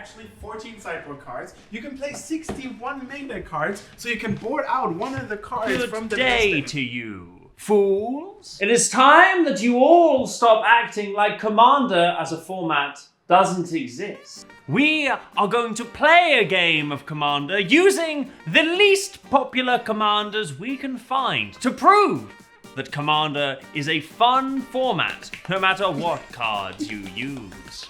actually 14 sideboard cards. You can play 61 main deck cards, so you can board out one of the cards from the day to you, fools. It is time that you all stop acting like Commander as a format doesn't exist. We are going to play a game of Commander using the least popular commanders we can find to prove that Commander is a fun format, no matter what cards you use.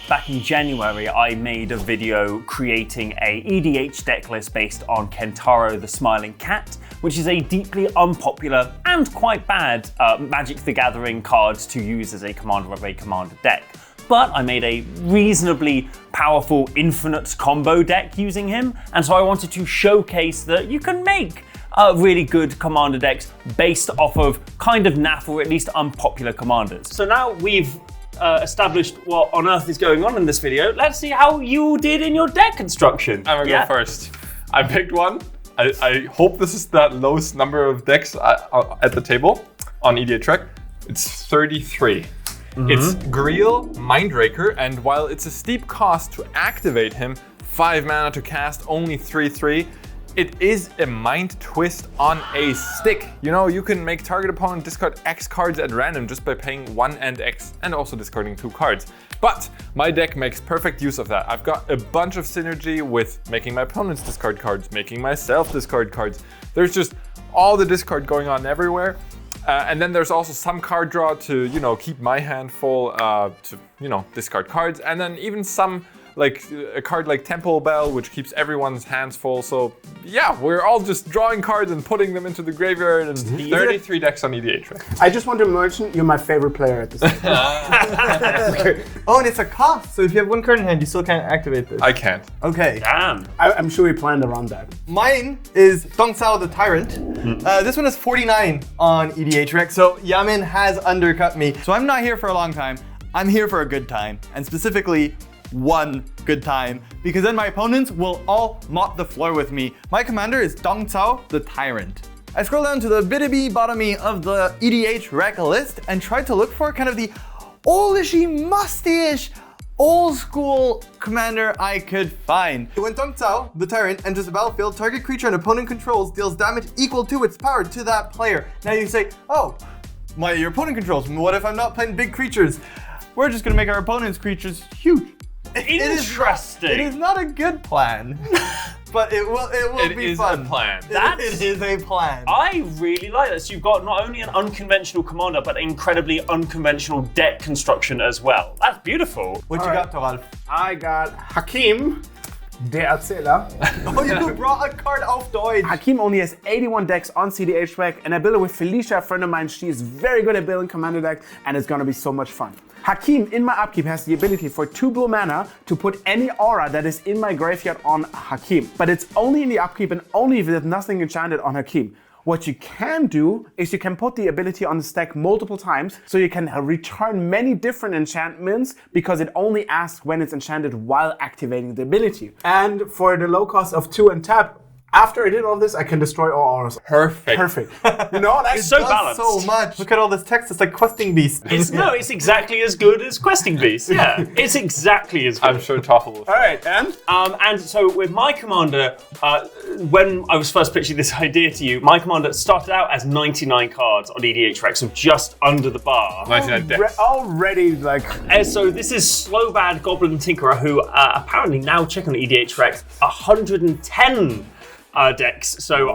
Back in January, I made a video creating a EDH deck list based on Kentaro the Smiling Cat, which is a deeply unpopular and quite bad Magic the Gathering card to use as a commander of a commander deck. But I made a reasonably powerful infinite combo deck using him, and so I wanted to showcase that you can make really good commander decks based off of kind of naff or at least unpopular commanders. So now we've established what on earth is going on in this video, let's see how you did in your deck construction. I'm gonna go first. I picked one. I hope this is the lowest number of decks at the table on EDH. It's 33. It's Greel, Mindraker, and while it's a steep cost to activate him, 5 mana to cast, only 3/3, it is a mind twist on a stick. You know, you can make target opponent discard X cards at random just by paying 1 and X, and also discarding 2 cards. But my deck makes perfect use of that. I've got a bunch of synergy with making my opponents discard cards, making myself discard cards. There's just all the discard going on everywhere. And then there's also some card draw to, you know, keep my hand full to, you know, discard cards. And then even some, like a card like Temple Bell, which keeps everyone's hands full. So yeah, we're all just drawing cards and putting them into the graveyard, and 33 decks on EDH. Right? I just want to mention you're my favorite player at this time. Oh, and it's a cost, so if you have 1 card in hand, you still can't activate this. I can't. Okay. Damn. I'm sure we planned around that. Mine is Dongzhao the Tyrant. This one is 49 on EDH Rec, so Yamin has undercut me. So I'm not here for a long time. I'm here for a good time, and specifically one good time, because then my opponents will all mop the floor with me. My commander is Dongzhao the Tyrant. I scroll down to the bitty bottomy of the EDH Rec list and tried to look for kind of the oldishy, musty-ish, old school commander I could find. When Dongzhao the Tyrant enters the battlefield, target creature an opponent controls deals damage equal to its power to that player. Now you say, oh, your opponent controls. What if I'm not playing big creatures? We're just gonna make our opponent's creatures huge. Interesting. It is not a good plan, but it will be fun. It is a plan. It is a plan. I really like this. You've got not only an unconventional commander, but incredibly unconventional deck construction as well. That's beautiful. What you got, Toralf? I got Hakim, der Erzähler. Oh, you brought a card auf Deutsch. Hakim only has 81 decks on CDH Rec, and I built it with Felicia, a friend of mine. She is very good at building commander decks, and it's gonna be so much fun. Hakim, in my upkeep, has the ability for 2 blue mana to put any aura that is in my graveyard on Hakim. But it's only in the upkeep and only if there's nothing enchanted on Hakim. What you can do is you can put the ability on the stack multiple times, so you can return many different enchantments because it only asks when it's enchanted while activating the ability. And for the low cost of 2 and tap, after I did all this, I can destroy all auras. Perfect. You know, that's so balanced. So much. Look at all this text. It's like Questing Beast. It's exactly as good as Questing Beast. Yeah, it's exactly as good. I'm sure Toffel will. all right. And so with my commander, when I was first pitching this idea to you, my commander started out as 99 cards on EDH Rec, so just under the bar. 99 decks. Already like. And so this is Slowbad Goblin Tinkerer, who apparently now check on EDH Rec 110 decks. So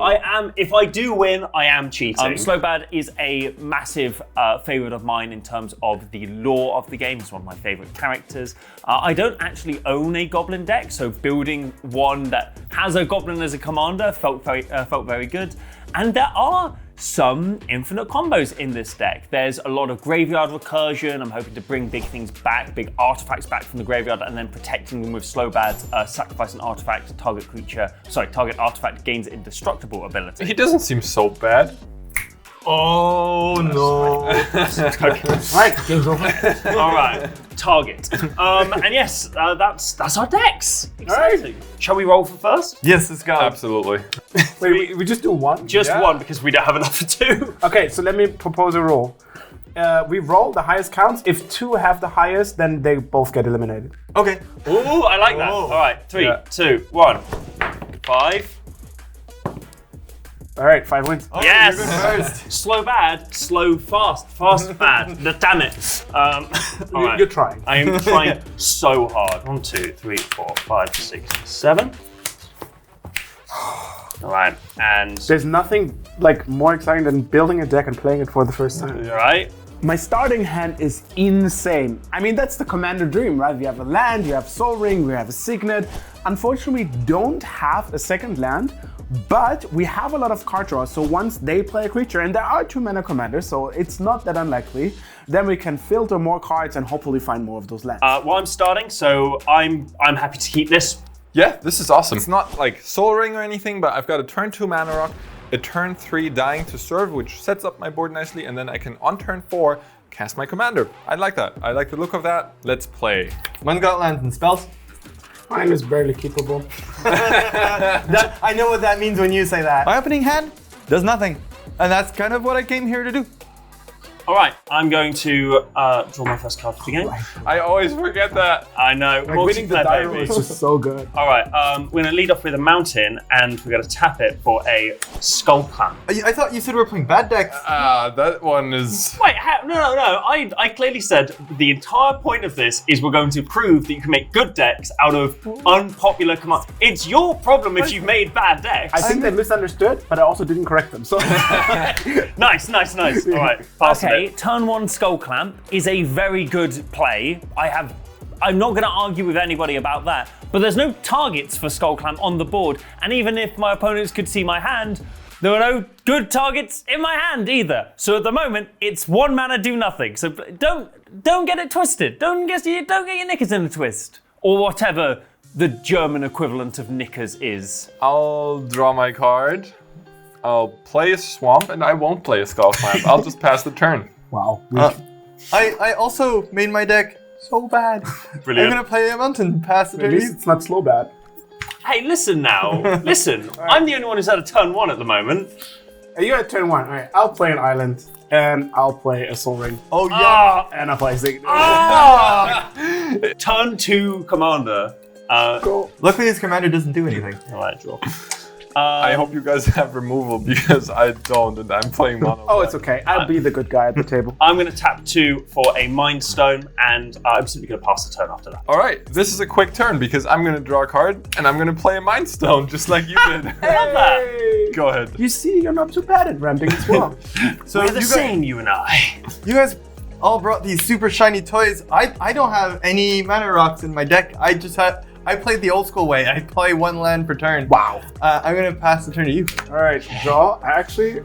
if I do win, I am cheating. Slowbad is a massive favorite of mine in terms of the lore of the game. He's one of my favorite characters. I don't actually own a goblin deck, so building one that has a goblin as a commander felt very good. And there are some infinite combos in this deck. There's a lot of graveyard recursion. I'm hoping to bring big things back, big artifacts back from the graveyard, and then protecting them with Slowbad's sacrifice an artifact, target artifact gains indestructible ability. He doesn't seem so bad. Oh no. Right, game's over. All right, target. And yes, that's our decks. Exciting. Right. Shall we roll for first? Yes, let's go. Absolutely. Wait, we just do one? Just one because we don't have enough for 2. Okay, so let me propose a roll. we roll, the highest counts. If 2 have the highest, then they both get eliminated. Okay. Ooh, I like that. All right, 3, 2, 1. 5. All right, 5 wins. Yes! You're going first. Slow bad, slow fast, fast bad. Damn it. All right. You're trying. I am trying so hard. 1, 2, 3, 4, 5, 6, 7. All right, and There's nothing like more exciting than building a deck and playing it for the first time. all right. My starting hand is insane. I mean, that's the commander dream, right? We have a land, you have Soul Ring, we have a Signet. Unfortunately, we don't have a second land, but we have a lot of card draws. So once they play a creature, and there are 2 mana commanders, so it's not that unlikely, then we can filter more cards and hopefully find more of those lands. Well, I'm starting, so I'm happy to keep this. Yeah, this is awesome. It's not like Soul Ring or anything, but I've got a turn 2 mana rock, a turn 3 Dying to Serve, which sets up my board nicely, and then I can, on turn 4, cast my commander. I like that. I like the look of that. Let's play. One's got lands and spells. Mine is barely keepable. I know what that means when you say that. My opening hand does nothing. And that's kind of what I came here to do. All right, I'm going to draw my first card for the game. I always forget that. I know. Like winning the multiplayer, die baby. roll is just so good. All right, we're going to lead off with a mountain, and we're going to tap it for a skull clamp. I thought you said we're playing bad decks. That one is... Wait, no. I clearly said the entire point of this is we're going to prove that you can make good decks out of unpopular commands. It's your problem if you've made bad decks. I think they misunderstood, but I also didn't correct them. So Nice. All right, pass Okay, it. turn 1 Skull Clamp is a very good play. I'm not going to argue with anybody about that, but there's no targets for Skull Clamp on the board, and even if my opponents could see my hand, there are no good targets in my hand either. So at the moment, it's 1 mana, do nothing. So don't get it twisted. Don't get your knickers in a twist, or whatever the German equivalent of knickers is. I'll draw my card. I'll play a swamp, and I won't play a Skull Clamp. I'll just pass the turn. wow. I also made my deck so bad. Brilliant. I'm gonna play a mountain, pass the At turn. least it's not slow bad. Hey, listen now. Listen, I'm the only one who's had a turn 1 at the moment. You got turn 1. All right, I'll play an island, and I'll play a Soul Ring, Oh yeah. and I'll play a Signet. Turn 2 commander. Cool. Luckily, his commander doesn't do anything. All right, draw. I hope you guys have removal because I don't, and I'm playing mono. Oh, it's okay. I'll be the good guy at the table. I'm going to tap 2 for a Mind Stone, and I'm simply going to pass the turn after that. All right, this is a quick turn because I'm going to draw a card and I'm going to play a Mind Stone just like you did. I love that. Go ahead. You see, you're not too bad at ranting as well. So We're the you same, you and I. guys all brought these super shiny toys. I don't have any mana rocks in my deck. I played the old school way. I play 1 land per turn. Wow. I'm gonna pass the turn to you. All right, draw. Actually,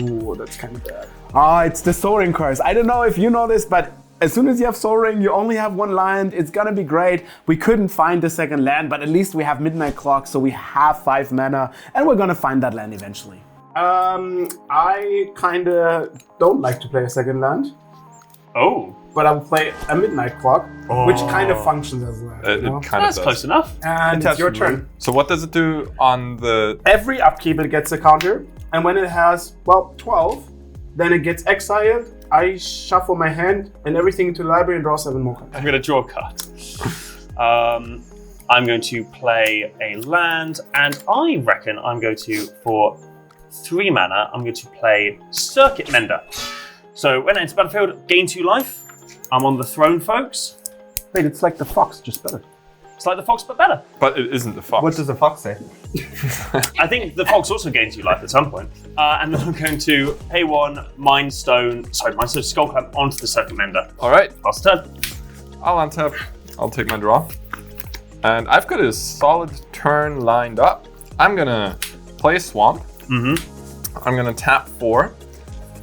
ooh, that's kind of bad. Ah, it's the Soul Ring curse. I don't know if you know this, but as soon as you have Soul Ring, you only have 1 land. It's gonna be great. We couldn't find the second land, but at least we have Midnight Clock, so we have 5 mana, and we're gonna find that land eventually. I kinda don't like to play a second land, Oh, but I'll play a Midnight Clock, which kind of functions as a land. It you know? kind of that's does. close enough. And it's your turn. So what does it do on the... Every upkeep it gets a counter, and when it has, 12, then it gets exiled. I shuffle my hand and everything into the library and draw 7 more cards. I'm going to draw a card. I'm going to play a land, and I reckon I'm going to, for 3 mana, I'm going to play Circuit Mender. So when it enters the battlefield, gain 2 life. I'm on the throne, folks. Wait, it's like the fox, just better. It's like the fox, but better. But it isn't the fox. What does the fox say? I think the fox also gains 2 life at some point. And then I'm going to pay 1 Mind Stone Skull Clamp onto the Circuit Mender. All right, Last turn. I'll untap. I'll take my draw. And I've got a solid turn lined up. I'm gonna play Swamp. I'm gonna tap 4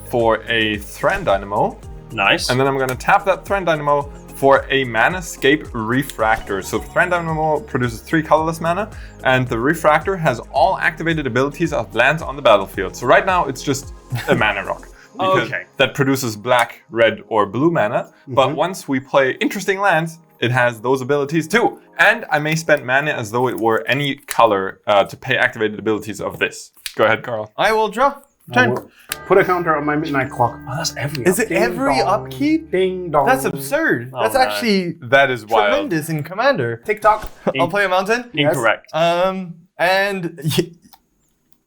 for a Thran Dynamo. Nice. And then I'm gonna tap that Thran Dynamo for a Manascape Refractor. So Thran Dynamo produces 3 colorless mana, and the Refractor has all activated abilities of lands on the battlefield. So right now it's just a mana rock. Because Okay. that produces black, red, or blue mana. But once we play interesting lands, it has those abilities too. And I may spend mana as though it were any color to pay activated abilities of this. Go ahead, Carl. I will draw. Turn. Put a counter on my midnight clock. Oh, that's every. Is it Ding every dong. upkeep? Ding dong. That's absurd. That's no. actually That is wild. tremendous in Commander. TikTok. I'll play a mountain. Incorrect. And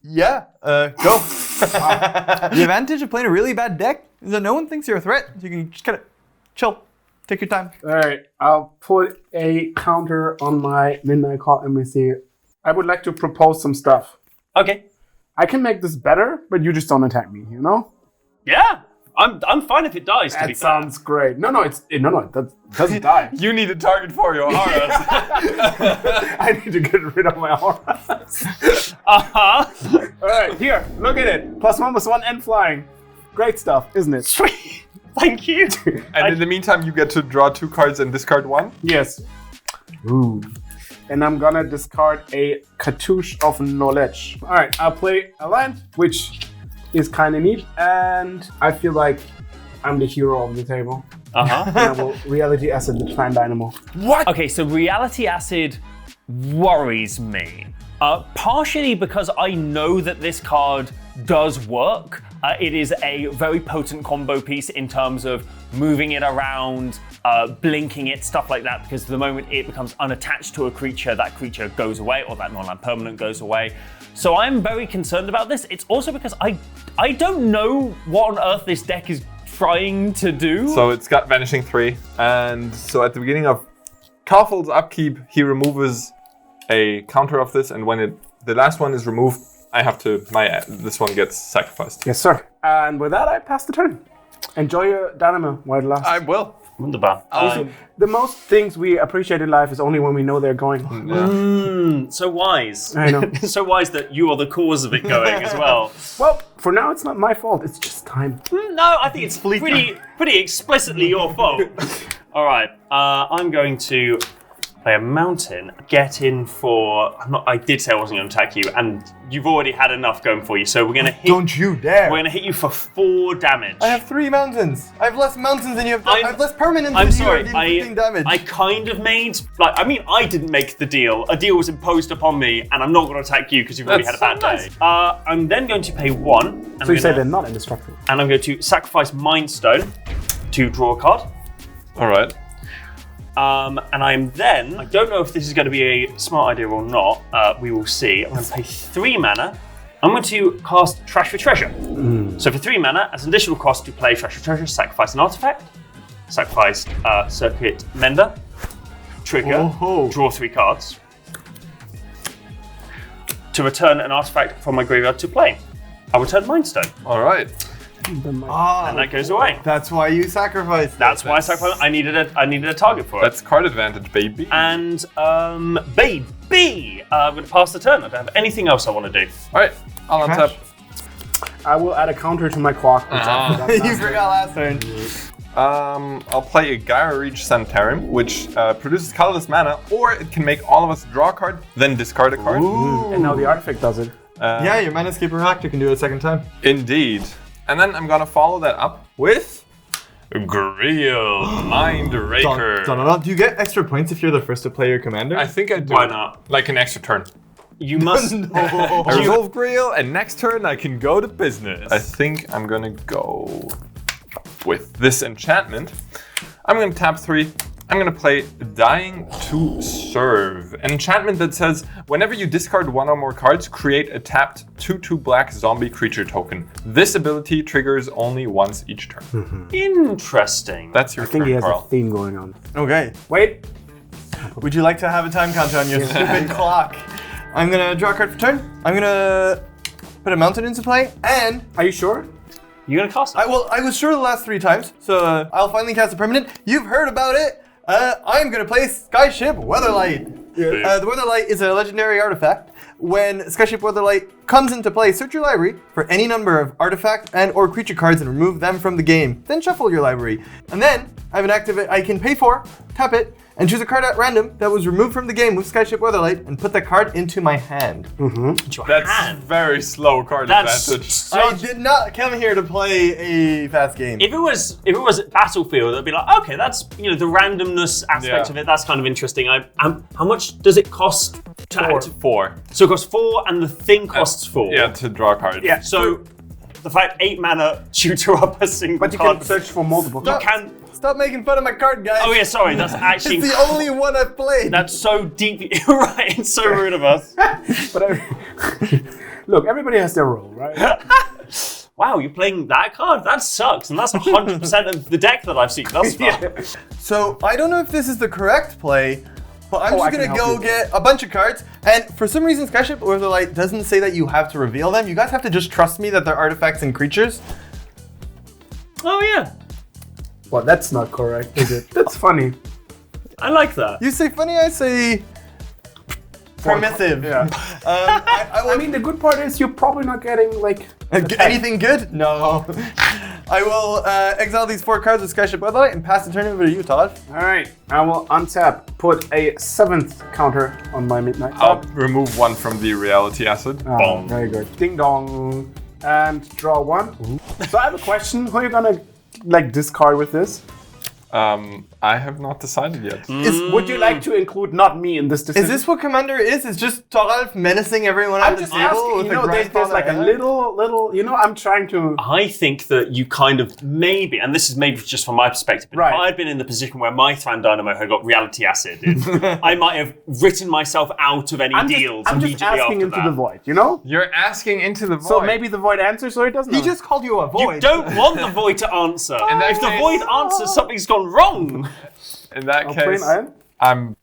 yeah, go. The advantage of playing a really bad deck is that no one thinks you're a threat. You can just kind of chill, take your time. All right, I'll put a counter on my midnight clock. Let me see. I would like to propose some stuff. Okay. I can make this better, but you just don't attack me. You know? Yeah. I'm fine if it dies. To be That fair. sounds great. No, it doesn't die. You need a target for your auras. I need to get rid of my auras. Uh-huh. All right, here, look at it. +1/+1 and flying. Great stuff, isn't it? Sweet. Thank you. And in the meantime, you get to draw 2 cards and discard 1. Yes. Ooh. And I'm gonna discard a Cartouche of Knowledge. All right, I'll play a land, which is kind of neat, and I feel like I'm the hero of the table. Uh-huh. And I will Reality Acid the Time Dynamo. Okay, so Reality Acid worries me. Partially because I know that this card does work. It is a very potent combo piece in terms of moving it around, blinking it, stuff like that, because the moment it becomes unattached to a creature, that creature goes away, or that non-land permanent goes away. So I'm very concerned about this. It's also because I don't know what on earth this deck is trying to do. So it's got Vanishing 3. And so at the beginning of Kaufel's upkeep, he removes a counter of this, and when the last one is removed, I have to, this one gets sacrificed. Yes, sir. And with that, I pass the turn. Enjoy your Dynamo while it lasts. I will. Wunderbar. The most things we appreciate in life is only when we know they're going. So wise. I know. So wise that you are the cause of it going as well. Well, for now, it's not my fault. It's just time. No, I think it's pretty explicitly your fault. All right, I'm going to play a mountain. Get in for. I did say I wasn't going to attack you, and you've already had enough going for you. So we're going to hit. Don't you dare! We're going to hit you for 4 damage. I have 3 mountains. I have less mountains than you have. I have less permanents I'm than sorry. you have inflicting damage. I kind of made. I didn't make the deal. A deal was imposed upon me, and I'm not going to attack you because you've already had a bad day. I'm then going to pay 1. So you say they're not indestructible. And I'm going to sacrifice Mind Stone to draw a card. All right. And I'm then, I don't know if this is going to be a smart idea or not, we will see. I'm going to pay 3 mana. I'm going to cast Trash for Treasure. So for 3 mana, as an additional cost to play Trash for Treasure, sacrifice an artifact, sacrifice Circuit Mender, trigger, draw 3 cards, to return an artifact from my graveyard to play. I'll return Mind Stone, All right. and that goes away. That's why you sacrificed. That's why I sacrificed. I needed a target for it. That's card advantage, baby. And baby, I'm going to pass the turn. I don't have anything else I want to do. All right. I'll untap. I will add a counter to my clock. Which I forgot You last forgot last turn. I'll play a Gyro Reach Sanitarium, which produces colorless mana, or it can make all of us draw a card, then discard a card. time. And now the artifact does it. Yeah, your Manescaper Reactor can do it a second time. Indeed. And then I'm gonna follow that up with Grill Mind Raker. Do you get extra points if you're the first to play your commander? I think I do. Why not? Like an extra turn. You must. I resolve Grill, and next turn I can go to business. I think I'm gonna go with this enchantment. I'm gonna tap 3. I'm gonna play Dying to Serve, an enchantment that says whenever you discard 1 or more cards, create a tapped 2/2 black zombie creature token. This ability triggers only once each turn. Interesting. That's your I think turn, he has Carl. a theme going on. Okay. Wait. Would you like to have a time counter on your stupid clock? I'm gonna draw a card for turn. I'm gonna put a mountain into play, and Are you sure? You gonna cast it? I was sure the last 3 times, so I'll finally cast a permanent. You've heard about it. I'm gonna play Skyship Weatherlight. The Weatherlight is a legendary artifact. When Skyship Weatherlight comes into play, search your library for any number of artifact and/or creature cards and remove them from the game. Then shuffle your library, and then I have an activate. I can pay 4, tap it, and choose a card at random that was removed from the game with Skyship Weatherlight, and put that card into my hand. That's very slow card advantage. I did not come here to play a fast game. If it was Battlefield, I'd be like, okay, that's the randomness aspect of it. That's kind of interesting. How much does it cost? To 4. So it costs 4, and the thing costs 4. Yeah, to draw a card. Yeah. So the fact 8 mana tutor up a single But you card. can search for multiple You cards. can. Stop making fun of my card, guys. Oh yeah, sorry. That's actually It's the only one I've played. that's so deep. Right, it's so rude of us. But look, everybody has their role, right? Wow, you're playing that card? That sucks, and that's 100% of the deck that I've seen thus far. So I don't know if this is the correct play, but I'm I just can gonna help go you. get a bunch of cards. And for some reason, Skyship Ortholite doesn't say that you have to reveal them. You guys have to just trust me that they're artifacts and creatures. Oh yeah, Well, that's not correct, is it? That's funny. I like that. You say funny, I say permissive. Yeah. I mean, the good part is you're probably not getting like Anything good? No. I will exile these 4 cards with Skyship Ortholite and pass the turn over to you, Todd. All right, I will untap, put a 7th counter on my midnight. I'll remove 1 from the reality acid. Oh, very good. Ding dong, and draw 1. So I have a question. Who are you gonna like discard with this? I have not decided yet. Would you like to include not me in this decision? Is this what Commander is? Is just Toralf menacing everyone I'm at the just table asking. with You a know, there's grandfather like a hand? little. You know, I'm trying to. I think that you kind of maybe, and this is maybe just from my perspective, but Right. if I had been in the position where my Thran Dynamo had got reality acid, I might have written myself out of any deals I'm just immediately asking after into that. the void. You know. You're asking into the void. So maybe the void answers or it doesn't. He know. just called you a void. You don't want the void to answer. In that If the case- void answers, something's gone wrong. In that Plain case, iron? I'm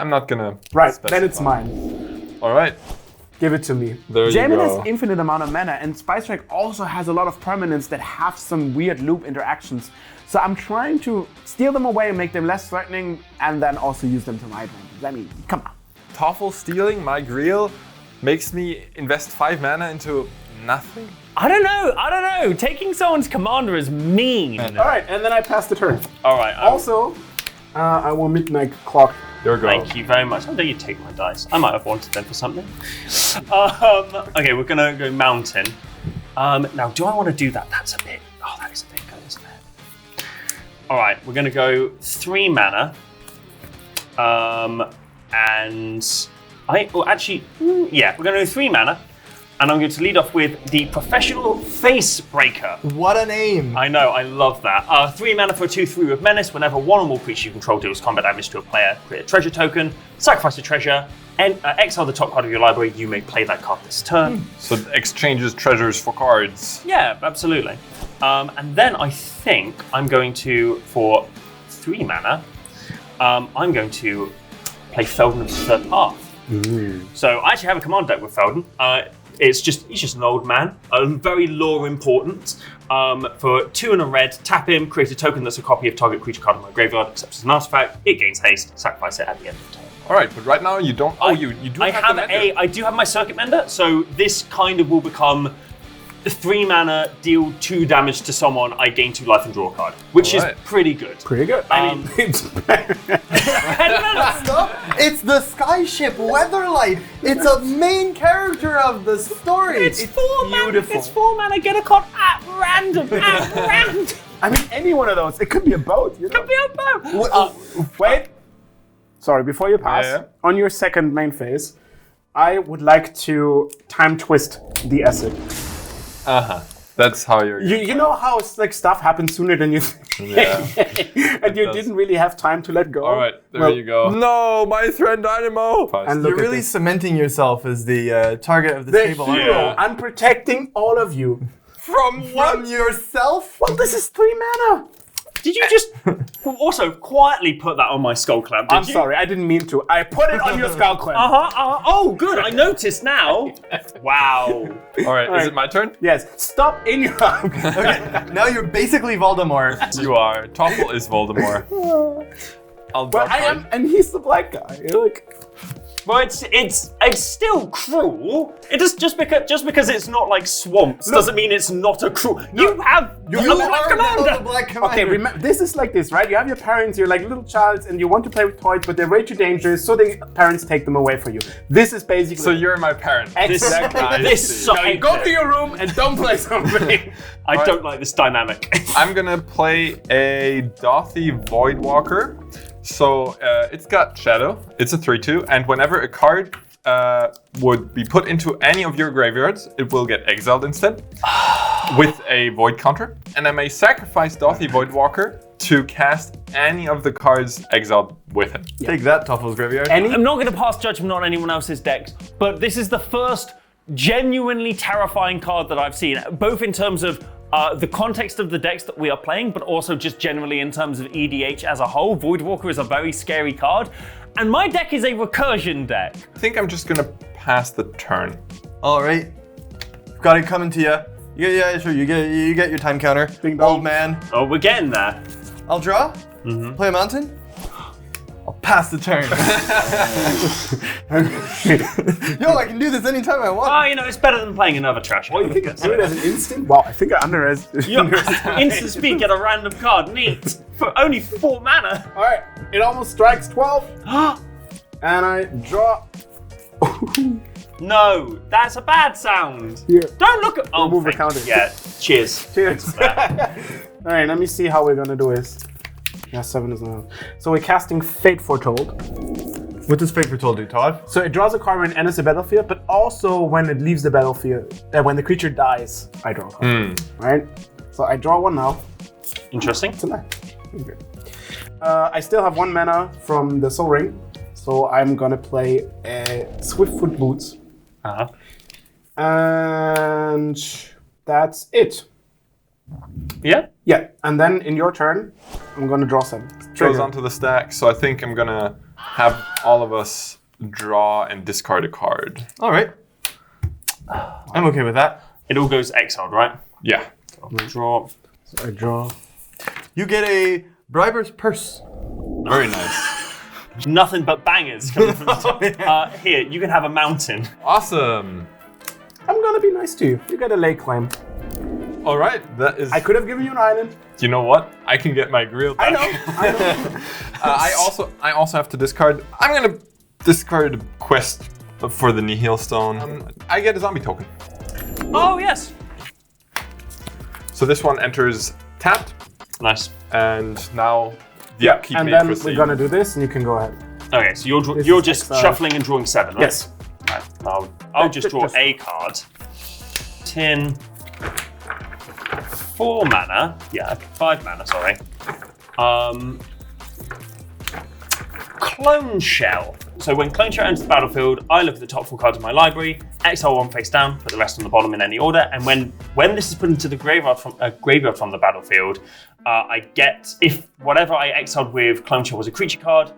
not gonna. Right, specify. then it's mine. All right. Give it to me. There you Jamin go. has infinite amount of mana, and Spice Strike also has a lot of permanents that have some weird loop interactions. So I'm trying to steal them away and make them less threatening, and then also use them to my advantage. I mean, come on. Toffle stealing my Greel makes me invest 5 mana into nothing. I don't know. Taking someone's commander is mean. All right, and then I pass the turn. All right. Also, I will midnight clock. There we go. Thank you very much. I know you take my dice. I might have wanted them for something. Okay, we're gonna go mountain. Now, do I want to do that? That's a bit. Oh, that is a bit good, isn't it? All right, we're gonna go 3 mana. And yeah, we're gonna go 3 mana. And I'm going to lead off with the Professional Face Breaker. What a name. I know, I love that. 3 mana for a 2/3 with Menace. Whenever one or more creatures you control deals combat damage to a player, create a treasure token, sacrifice a treasure, and exile the top card of your library. You may play that card this turn. So it exchanges treasures for cards. Yeah, absolutely. And then I think I'm going to, for 3 mana, I'm going to play Felden of the Third Path. So I actually have a command deck with Felden. He's just an old man, very lore important. For 2 and a red, tap him, create a token that's a copy of target creature card in my graveyard, except as an artifact. It gains haste, sacrifice it at the end of the turn. All right, but right now you don't. Oh, you do I have the mender. I do have my Circuit Mender, so this kind of will become 3 mana, deal 2 damage to someone, I gain 2 life and draw a card, which Alright. is pretty good. Pretty good. I mean, it's Stop. It's the Skyship Weatherlight. It's a main character of the story. It's 4 mana. beautiful. It's 4 mana. Get a card at random. At random. I mean, any one of those. It could be a boat. You know? Could be a boat. Wait. Sorry, before you pass, Yeah. on your second main phase, I would like to time twist the acid. That's how you're. You know how like stuff happens sooner than you think, Yeah. and you does. didn't really have time to let go. All right, there Well, you go. No, my Thran Dynamo. And look You're at really this. cementing yourself as the target of the The table. aren't hero. you? I'm protecting all of you. From yourself? Well, this is 3 mana. Did you just also quietly put that on my skull clamp? Did I'm you? sorry, I didn't mean to. I put it on your skull clamp. Oh, good. I noticed now. Wow. All right, is it my turn? Yes. Stop in your. Okay, now you're basically Voldemort. You are. Toffle is Voldemort. I'll draw But I am, and he's the black guy. You're like, Well, it's still cruel. It is just because it's not like swamps doesn't mean it's not a cruel. You have You a black are now commander. the Black Commander. okay, remember, this is like this, right? You have your parents, you're like little child, and you want to play with toys, but they're way too dangerous, so the parents take them away for you. This is basically. So you're my parent. Exactly. I This see. sucks. Now you go to your room and don't play something. I don't like this dynamic. I'm gonna play a Dothy Voidwalker. So it's got Shadow. It's a 3/2, and whenever a card would be put into any of your graveyards, it will get exiled instead. with a void counter, and I may sacrifice Dauthi Voidwalker to cast any of the cards exiled with him. Take that, Toffel's Graveyard. I'm not going to pass judgment on anyone else's decks, but this is the first genuinely terrifying card that I've seen, both in terms of the context of the decks that we are playing, but also just generally in terms of EDH as a whole. Voidwalker is a very scary card, and my deck is a recursion deck. I think I'm just gonna pass the turn. All right. Got it coming to you. Yeah, sure. You get your time counter. Ding dong. Old man. Oh, we're getting there. I'll draw. Play a mountain. I'll pass the turn. Yo, I can do this anytime I want. Oh, you know, it's better than playing another trash. Oh, you think do it as an instant? Wow, I think I underestimated. Instant speed, get a random card. Neat. For only 4 mana. All right, it almost strikes 12, and I draw. No, that's a bad sound. Here. Don't look at. Oh, Remove the thank- counter. Yeah. Cheers. Cheers. All right, let me see how we're gonna do this. Yeah, 7 is not. So we're casting Fate Foretold. What does Fate Foretold do, Todd? So it draws a card when it enters the battlefield, but also when it leaves the battlefield. When the creature dies, I draw a card. Right? So I draw one now. Interesting. Tonight. Okay. I still have 1 mana from the Soul Ring, so I'm gonna play a Swiftfoot Boots. Uh-huh. And that's it. Yeah. Yeah, and then in your turn, I'm gonna draw 7. Goes Trigger. onto the stack, so I think I'm gonna have all of us draw and discard a card. All right. I'm okay with that. It all goes exiled, right? Yeah. Draw. So I draw. You get a Briber's Purse. Very nice. Nothing but bangers coming from the top. Here, you can have a mountain. Awesome. I'm gonna be nice to you. You get a lake claim. All right, that is. I could have given you an island. You know what? I can get my grill back. I know. I also have to discard. I'm gonna discard a quest for the Nihil Stone. I get a zombie token. Oh, yes. So this one enters tapped, Nice. and now the upkeep And may then proceed. we're gonna do this, and you can go ahead. Okay, so you're This you're is just exiled. shuffling and drawing 7, right? Yes. Right. I'll just draw just- a card. 10. 4 mana. Yeah, 5 mana, sorry. Clone Shell. So when Clone Shell enters the battlefield, I look at the top 4 cards of my library, exile 1 face down, put the rest on the bottom in any order, and when this is put into the graveyard from the battlefield, I get, if whatever I exiled with Clone Shell was a creature card,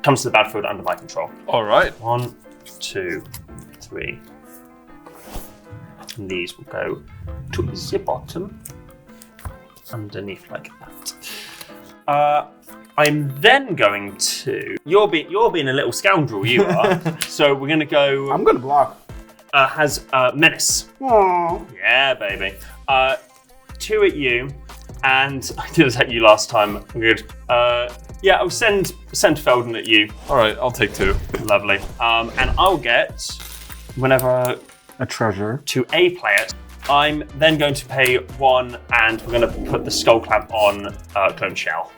comes to the battlefield under my control. All right. 1, 2, 3. And these will go to the bottom, underneath like that. I'm then going to. You're being a little scoundrel, you are. So we're gonna go. I'm gonna block. Has Menace. Aww. Yeah, baby. 2 at you, and I did attack you last time. I'm good. Yeah, I'll send Felden at you. All right, I'll take 2. Lovely. And I'll get whenever A treasure. to a player. I'm then going to pay 1, and we're going to put the Skull Clamp on Clone Shell.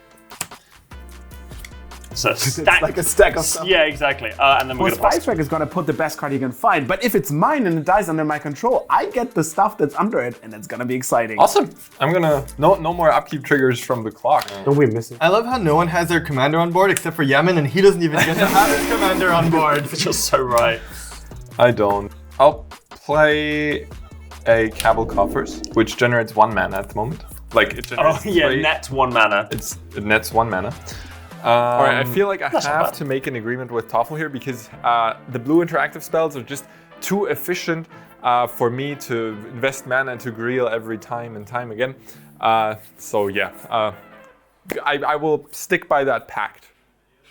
So stack. Like a stack of stuff. Yeah, exactly. And then we're Well, going to pass. Spice Rack is gonna put the best card you can find, but if it's mine and it dies under my control, I get the stuff that's under it, and it's gonna be exciting. Awesome. I'm gonna no more upkeep triggers from the clock. Don't we miss it? I love how no one has their commander on board except for Yemen, and he doesn't even get to have his commander on board. You're so right. I don't. I'll play a Cabal Coffers, which generates 1 mana at the moment. Like it Oh generates yeah, 3. net 1 mana. It nets 1 mana. All right, I feel like I not have bad. to make an agreement with Toffel here because the blue interactive spells are just too efficient for me to invest mana into Griel every time and time again. So yeah, I will stick by that pact,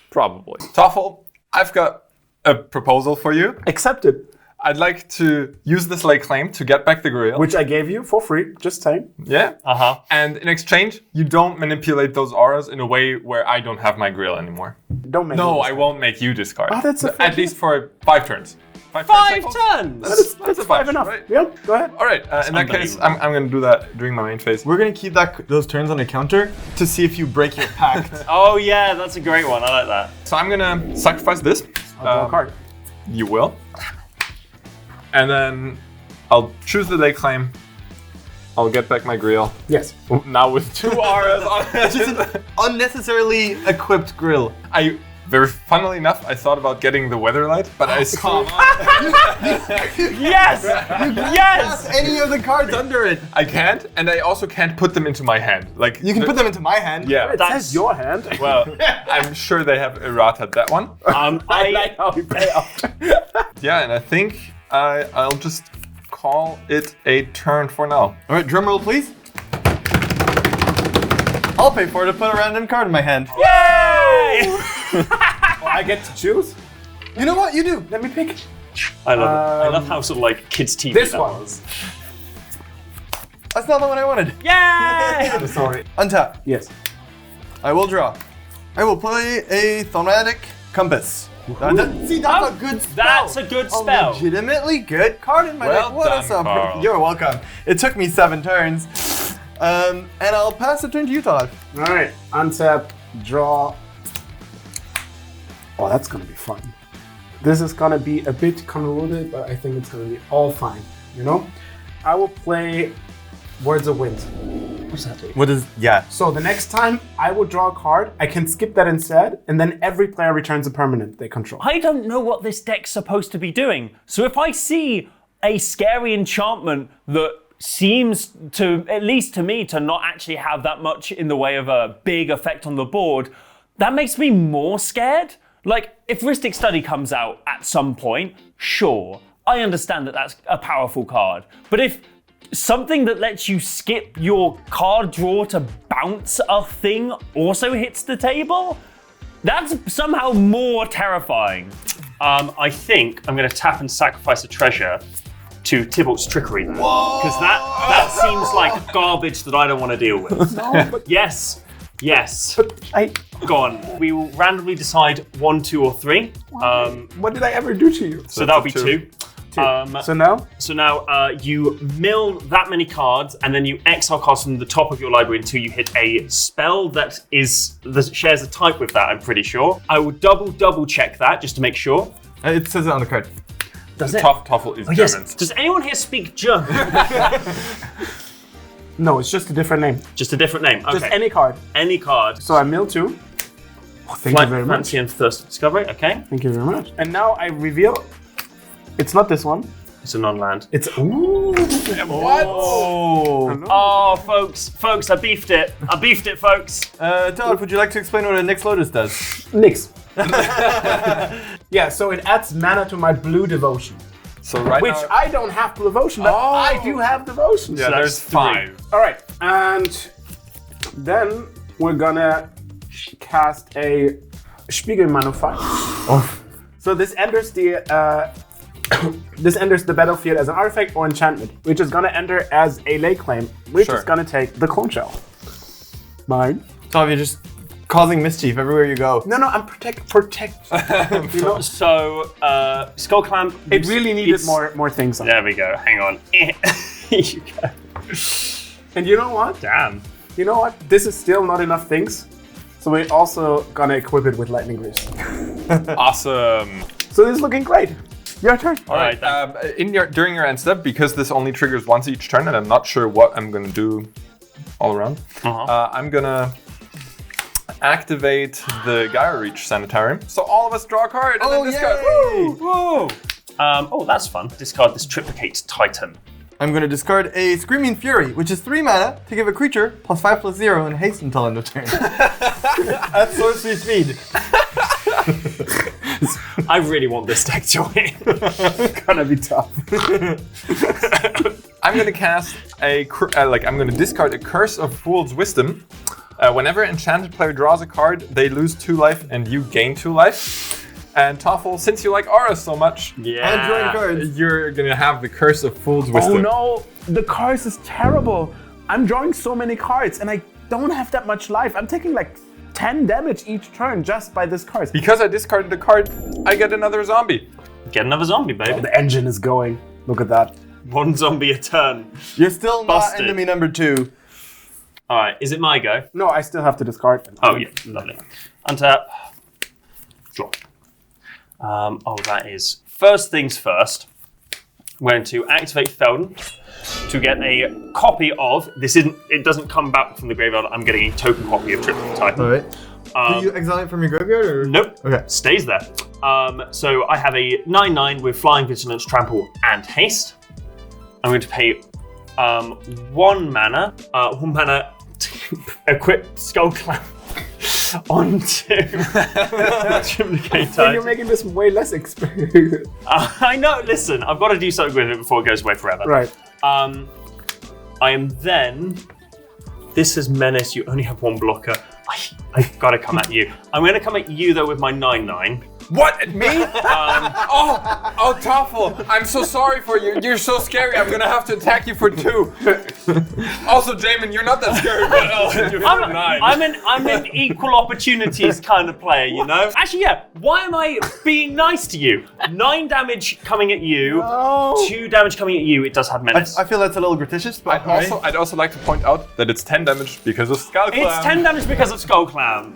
probably. Toffel, I've got a proposal for you. Accepted. I'd like to use this lake claim to get back the Griel. Which I gave you for free, just saying. Yeah. Uh-huh. And in exchange, you don't manipulate those auras in a way where I don't have my Griel anymore. Don't make No, it. I won't make you discard. Oh, that's a fair At least for 5 turns. 5 5 turns? turns! That's a 5 bunch, enough. right? Yep, go ahead. All right. In that case, I'm going to do that during my main phase. We're gonna keep those turns on the counter to see if you break your pact. Oh yeah, that's a great one. I like that. So I'm going to sacrifice this. I'll draw a card. You will. And then I'll choose the lake claim I'll get back my grill. Yes. Now with 2 auras on It's just an unnecessarily equipped grill. Very funnily enough, I thought about getting the weather light, but I Come on. Yes! Yes! Any of the cards under it. I can't, and I also can't put them into my hand. Like You can put them into my hand. Yeah. It That's- says your hand. Well, I'm sure they have errata that one. I like how we pay off. Yeah, and I think I'll just call it a turn for now. All right, drum roll, please. I'll pay for it to put a random card in my hand. Yay! I get to choose. You know what? You do. Let me pick. I love it. I love how sort of like kids' TV This that one. was. That's not the one I wanted. Yay! Sorry. Untap. Yes. I will draw. I will play a Thaumatic Compass. See, that's a good spell. That's a good spell. Legitimately good card in my Well deck. What done, a sub. Carl. You're welcome. It took me 7 turns. And I'll pass the turn to you, Todd. All right. Untap. Draw. Oh, that's gonna be fun. This is gonna be a bit convoluted, but I think it's gonna be all fine. You know. I will play Words of Wind. What's that do? What is, yeah. So the next time I will draw a card, I can skip that instead, and then every player returns a permanent they control. I don't know what this deck's supposed to be doing. So if I see a scary enchantment that seems to, at least to me, to not actually have that much in the way of a big effect on the board, that makes me more scared. Like, if Rhystic Study comes out at some point, sure, I understand that that's a powerful card. But if something that lets you skip your card draw to bounce a thing also hits the table, that's somehow more terrifying. I think I'm going to tap and sacrifice a treasure to Tybalt's Trickery. Because that seems like garbage that I don't want to deal with. No, but Yes. Yes. I. Go on. We will randomly decide 1, 2, or 3. What did I ever do to you? So that'll be Two. 2. So now, So now you mill that many cards, and then you exile cards from the top of your library until you hit a spell that shares a type with that. I'm pretty sure. I will double check that just to make sure. It says it on the card. Does it? Toffel is Yes. German. Does anyone here speak German? no, it's just a different name. Just a different name. Okay. Just any card. Any card. So I mill 2. Oh, thank you very much. Fancy and Thirst of Discovery. Okay. Thank you very much. And now I reveal. It's not this one. It's a non-land. It's ooh. What? Oh, folks, I beefed it. Folks. Todd, would you like to explain what a Nyx Lotus does? Nix. Yeah, so it adds mana to my blue devotion, So right which now, I don't have devotion, but I do have devotion. yeah, so there's that's 5. All right, and then we're gonna cast a Spiegelmanufakt. So this enters the battlefield as an artifact or enchantment, which is gonna enter as a ley claim, which Sure. is gonna take the clone shell. Mine. Todd, you're just causing mischief everywhere you go. No, I'm protect. You know, So, Skull Clamp. it really needed it's- more things on it. There we go. Hang on. You go. And you know what? Damn. You know what? This is still not enough things. So we're also gonna equip it with lightning greaves. Awesome. So this is looking great. Your turn. All right. During your end step, because this only triggers once each turn, and I'm not sure what I'm gonna do all around. I'm gonna activate the Gyro Reach Sanitarium. So all of us draw a card and then discard. yay! Woo! Oh, that's fun. Discard this Triplicate Titan. I'm going to discard a Screaming Fury, which is 3 mana to give a creature +5/+0 and haste until end of turn. That's sorcery speed. I really want this deck to win. Gonna be tough. I'm gonna cast I'm gonna discard a Curse of Fool's Wisdom. Whenever enchanted player draws a card, they lose 2 life and you gain 2 life. And Toffel, since you like auras so much, Yeah. Drawing cards. you're gonna have the Curse of Fool's Wisdom. Oh no, the cards is terrible. I'm drawing so many cards and I don't have that much life. I'm taking like 10 damage each turn just by this card. Because I discarded the card, I get another zombie. Get another zombie, baby. The engine is going. Look at that. 1 zombie a turn. You're still not Busted. enemy number 2. All right. Is it my go? No, I still have to discard them. Oh, yeah. Lovely. Untap. Draw. That is... First things first. we're going to activate Felden to get a copy of. It doesn't come back from the graveyard. I'm getting a token copy of Triplicate Titan. All right. Do you exile it from your graveyard? Or? Nope. Okay. Stays there. So I have a 9/9 with Flying, Vigilance, Trample, and Haste. I'm going to pay 1 mana. 1 mana to equip Skull Clamp onto Triplicate Titan. You're making this way less expensive. I know. Listen, I've got to do something with it before it goes away forever. Right. I am then. This is Menace. You only have 1 blocker. I've got to come at you. I'm going to come at you though with my 9/9. What? At me? Oh, Toffel, I'm so sorry for you. You're so scary. I'm gonna have to attack you for 2. Also, Jamin, you're not that scary, but you're for 9. I'm an equal opportunities kind of player, you know? Actually, yeah, why am I being nice to you? 9 damage coming at you, 2 damage coming at you, it does have Menace. I feel that's a little gratuitous, but I'd also like to point out that it's 10 damage because of Skull Clamp. It's 10 damage because of Skull Clamp.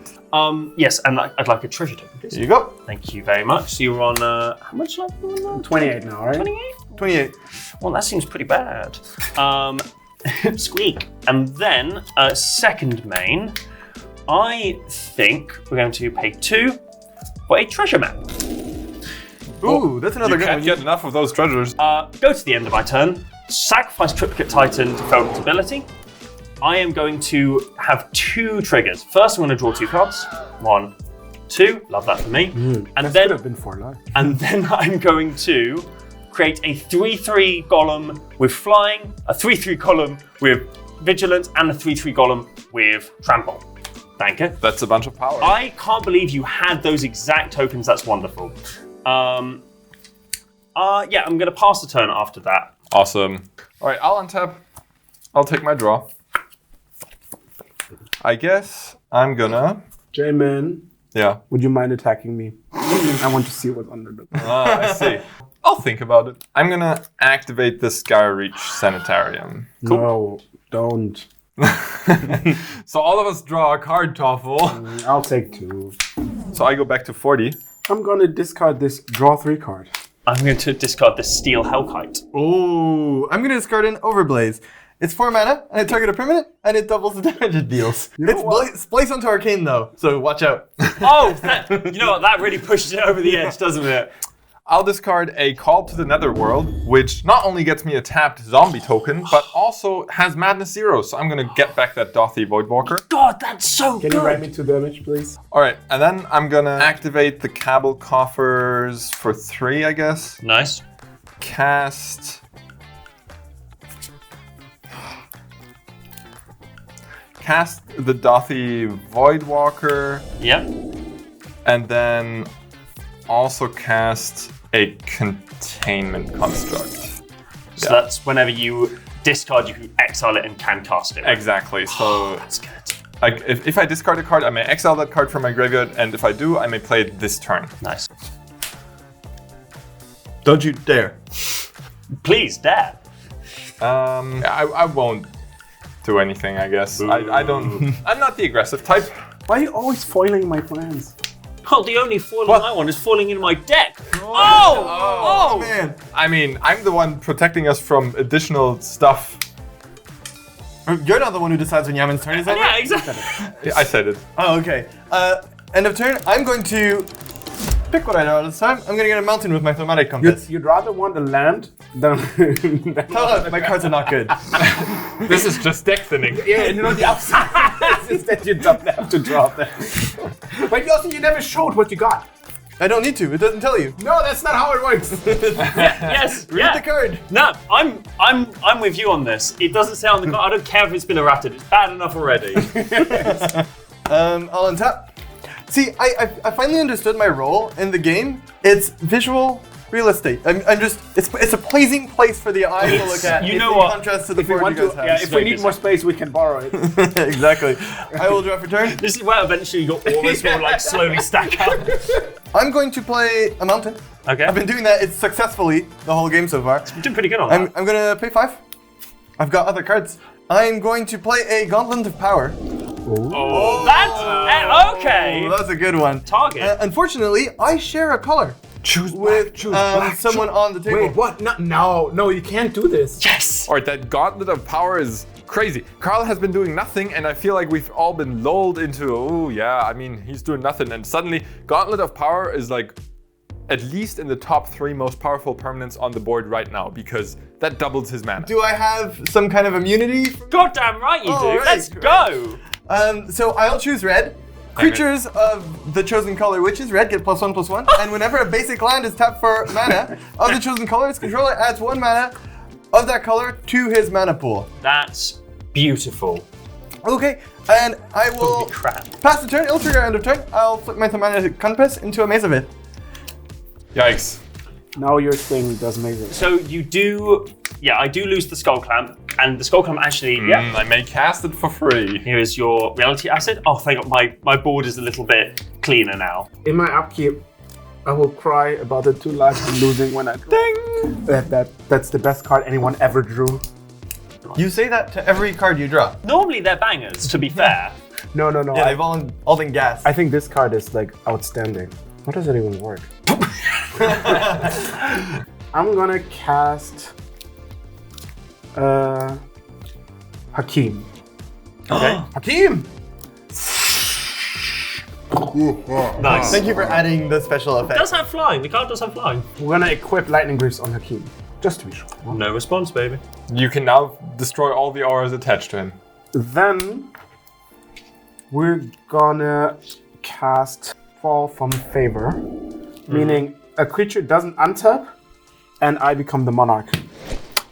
Yes, and I'd like a treasure token, please. Here you go. Thank you very much. So you're on, how much life are you on now? 28 now, right? 28? 28. Well, that seems pretty bad. Squeak. And then, second main, I think we're going to pay 2 for a treasure map. Ooh, that's another You good can't one. get enough of those treasures. Go to the end of my turn, sacrifice Triplicate Titan to Felden's ability. I am going to have 2 triggers. First, I'm going to draw 2 cards. 1, 2. Love that for me. And That then, could have been 4 life. and then I'm going to create a 3/3 golem with flying, a 3/3 golem with vigilance, and a 3/3 golem with trample. Thank you. That's a bunch of power. I can't believe you had those exact tokens. That's wonderful. Yeah, I'm going to pass the turn after that. Awesome. All right, I'll untap. I'll take my draw. I guess I'm gonna. J-Man, Yeah. would you mind attacking me? I want to see what's under the... I see. I'll think about it. I'm gonna activate the Skyreach Sanitarium. No, don't. So all of us draw a card, Toffel. I'll take 2. So I go back to 40. I'm gonna discard this draw 3 card. I'm going to discard the Steel Hellkite. Ooh, I'm gonna discard an Overblaze. It's 4 mana, and I target a permanent, and it doubles the damage it deals. It's Splice onto Arcane though, so watch out. Oh, you know what? That really pushes it over the edge, doesn't it? I'll discard a Call to the Netherworld, which not only gets me a tapped zombie token, but also has Madness 0. So I'm gonna get back that Dothy Voidwalker. God, that's so Can good. you write me 2 damage, please? All right, and then I'm gonna activate the Cabal Coffers for 3, I guess. Nice. Cast the Dothy Voidwalker, Yep. and then also cast a Containment Construct. So that's whenever you discard, you can exile it and can cast it. Exactly. So That's good. like, if I discard a card, I may exile that card from my graveyard, and if I do, I may play it this turn. Nice. Don't you dare. Please, dare. I won't do anything, I guess. I don't. I'm not the aggressive type. Why are you always foiling my plans? Oh, the only foiling I want is falling in my deck. Oh, Man, I mean, I'm the one protecting us from additional stuff. you're not the one who decides when Yaman's turn is over? Yeah, exactly. I said it. Oh, okay. End of turn, I'm going to pick what I draw this time. I'm gonna get a mountain with my thematic compass. You'd rather want a land than... Oh, my cards are not good. This is just deck thinning. Yeah, you know, the upside is that you don't have to draw them. But you never showed what you got. I don't need to, it doesn't tell you. No, that's not how it works. Yes. Read the card. No, I'm with you on this. It doesn't say on the card. I don't care if it's been errated. It's bad enough already. I'll untap. See, I finally understood my role in the game. It's visual real estate. I'm just, it's a pleasing place for the eye to look at. You in know what? contrast to the If we board want you to, guys yeah, have. if we need more space, we can borrow it. Exactly. I will draw for turn. This is where eventually all this will like slowly stack up. I'm going to play a mountain. Okay. I've been doing that successfully the whole game so far. You're doing pretty good on that. I'm gonna pay 5. I've got other cards. I'm going to play a Gauntlet of Power. Oh, that's okay. Oh, that's a good one. Target. Unfortunately, I share a color. with someone on the table. Wait, what? No, you can't do this. Yes. All right, that Gauntlet of Power is crazy. Carl has been doing nothing, and I feel like we've all been lulled into, oh yeah, I mean, he's doing nothing. And suddenly, Gauntlet of Power is like at least in the top 3 most powerful permanents on the board right now, because that doubles his mana. Do I have some kind of immunity? Goddamn right you do. Right, Let's go. So I'll choose red. Creatures of the chosen color, which is red, get +1/+1. And whenever a basic land is tapped for mana of the chosen color, its controller adds 1 mana of that color to his mana pool. That's beautiful. Okay, and I will Holy crap. pass the turn. It'll trigger end of turn. I'll flip my Thaumatic Compass into a Maze of It. Yikes. Now your thing does amazing. So you do, yeah, I do lose the Skull Clamp, and the Skull Clamp actually, I may cast it for free. here is your reality asset. Oh, thank God, my board is a little bit cleaner now. In my upkeep, I will cry about the 2 lives I'm losing when I draw. That's the best card anyone ever drew. You say that to every card you draw. Normally they're bangers, to be fair. No. Yeah, they've all been gas. I think this card is like outstanding. What does it even work? I'm gonna cast Hakim. Okay. Hakim! Nice. Thank you for adding the special It effect. does have flying. The card does have flying. We're gonna equip Lightning Greaves on Hakim, just to be sure. No response, baby. You can now destroy all the auras attached to him. Then we're gonna cast Fall from Favor, meaning a creature doesn't untap, and I become the Monarch.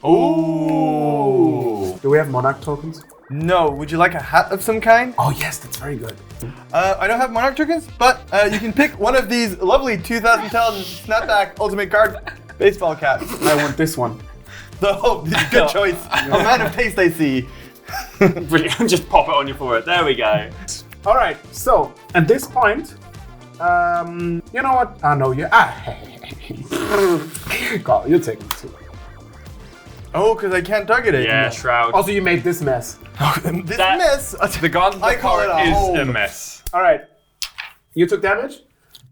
Ooh. Do we have Monarch tokens? No, would you like a hat of some kind? Oh yes, that's very good. I don't have Monarch tokens, but you can pick one of these lovely 2000 talent snapback ultimate card baseball caps. I want this one. So, good choice. A man of taste, I see. Brilliant. Just pop it on your forehead. There we go. All right, so at this point, you know what? I know you. Carl, you're taking it too. Oh, because I can't target it. Yeah, Shroud. Also, you made this mess. This That- mess. The Gauntlet I of call Power it a is home. a mess. All right, you took damage.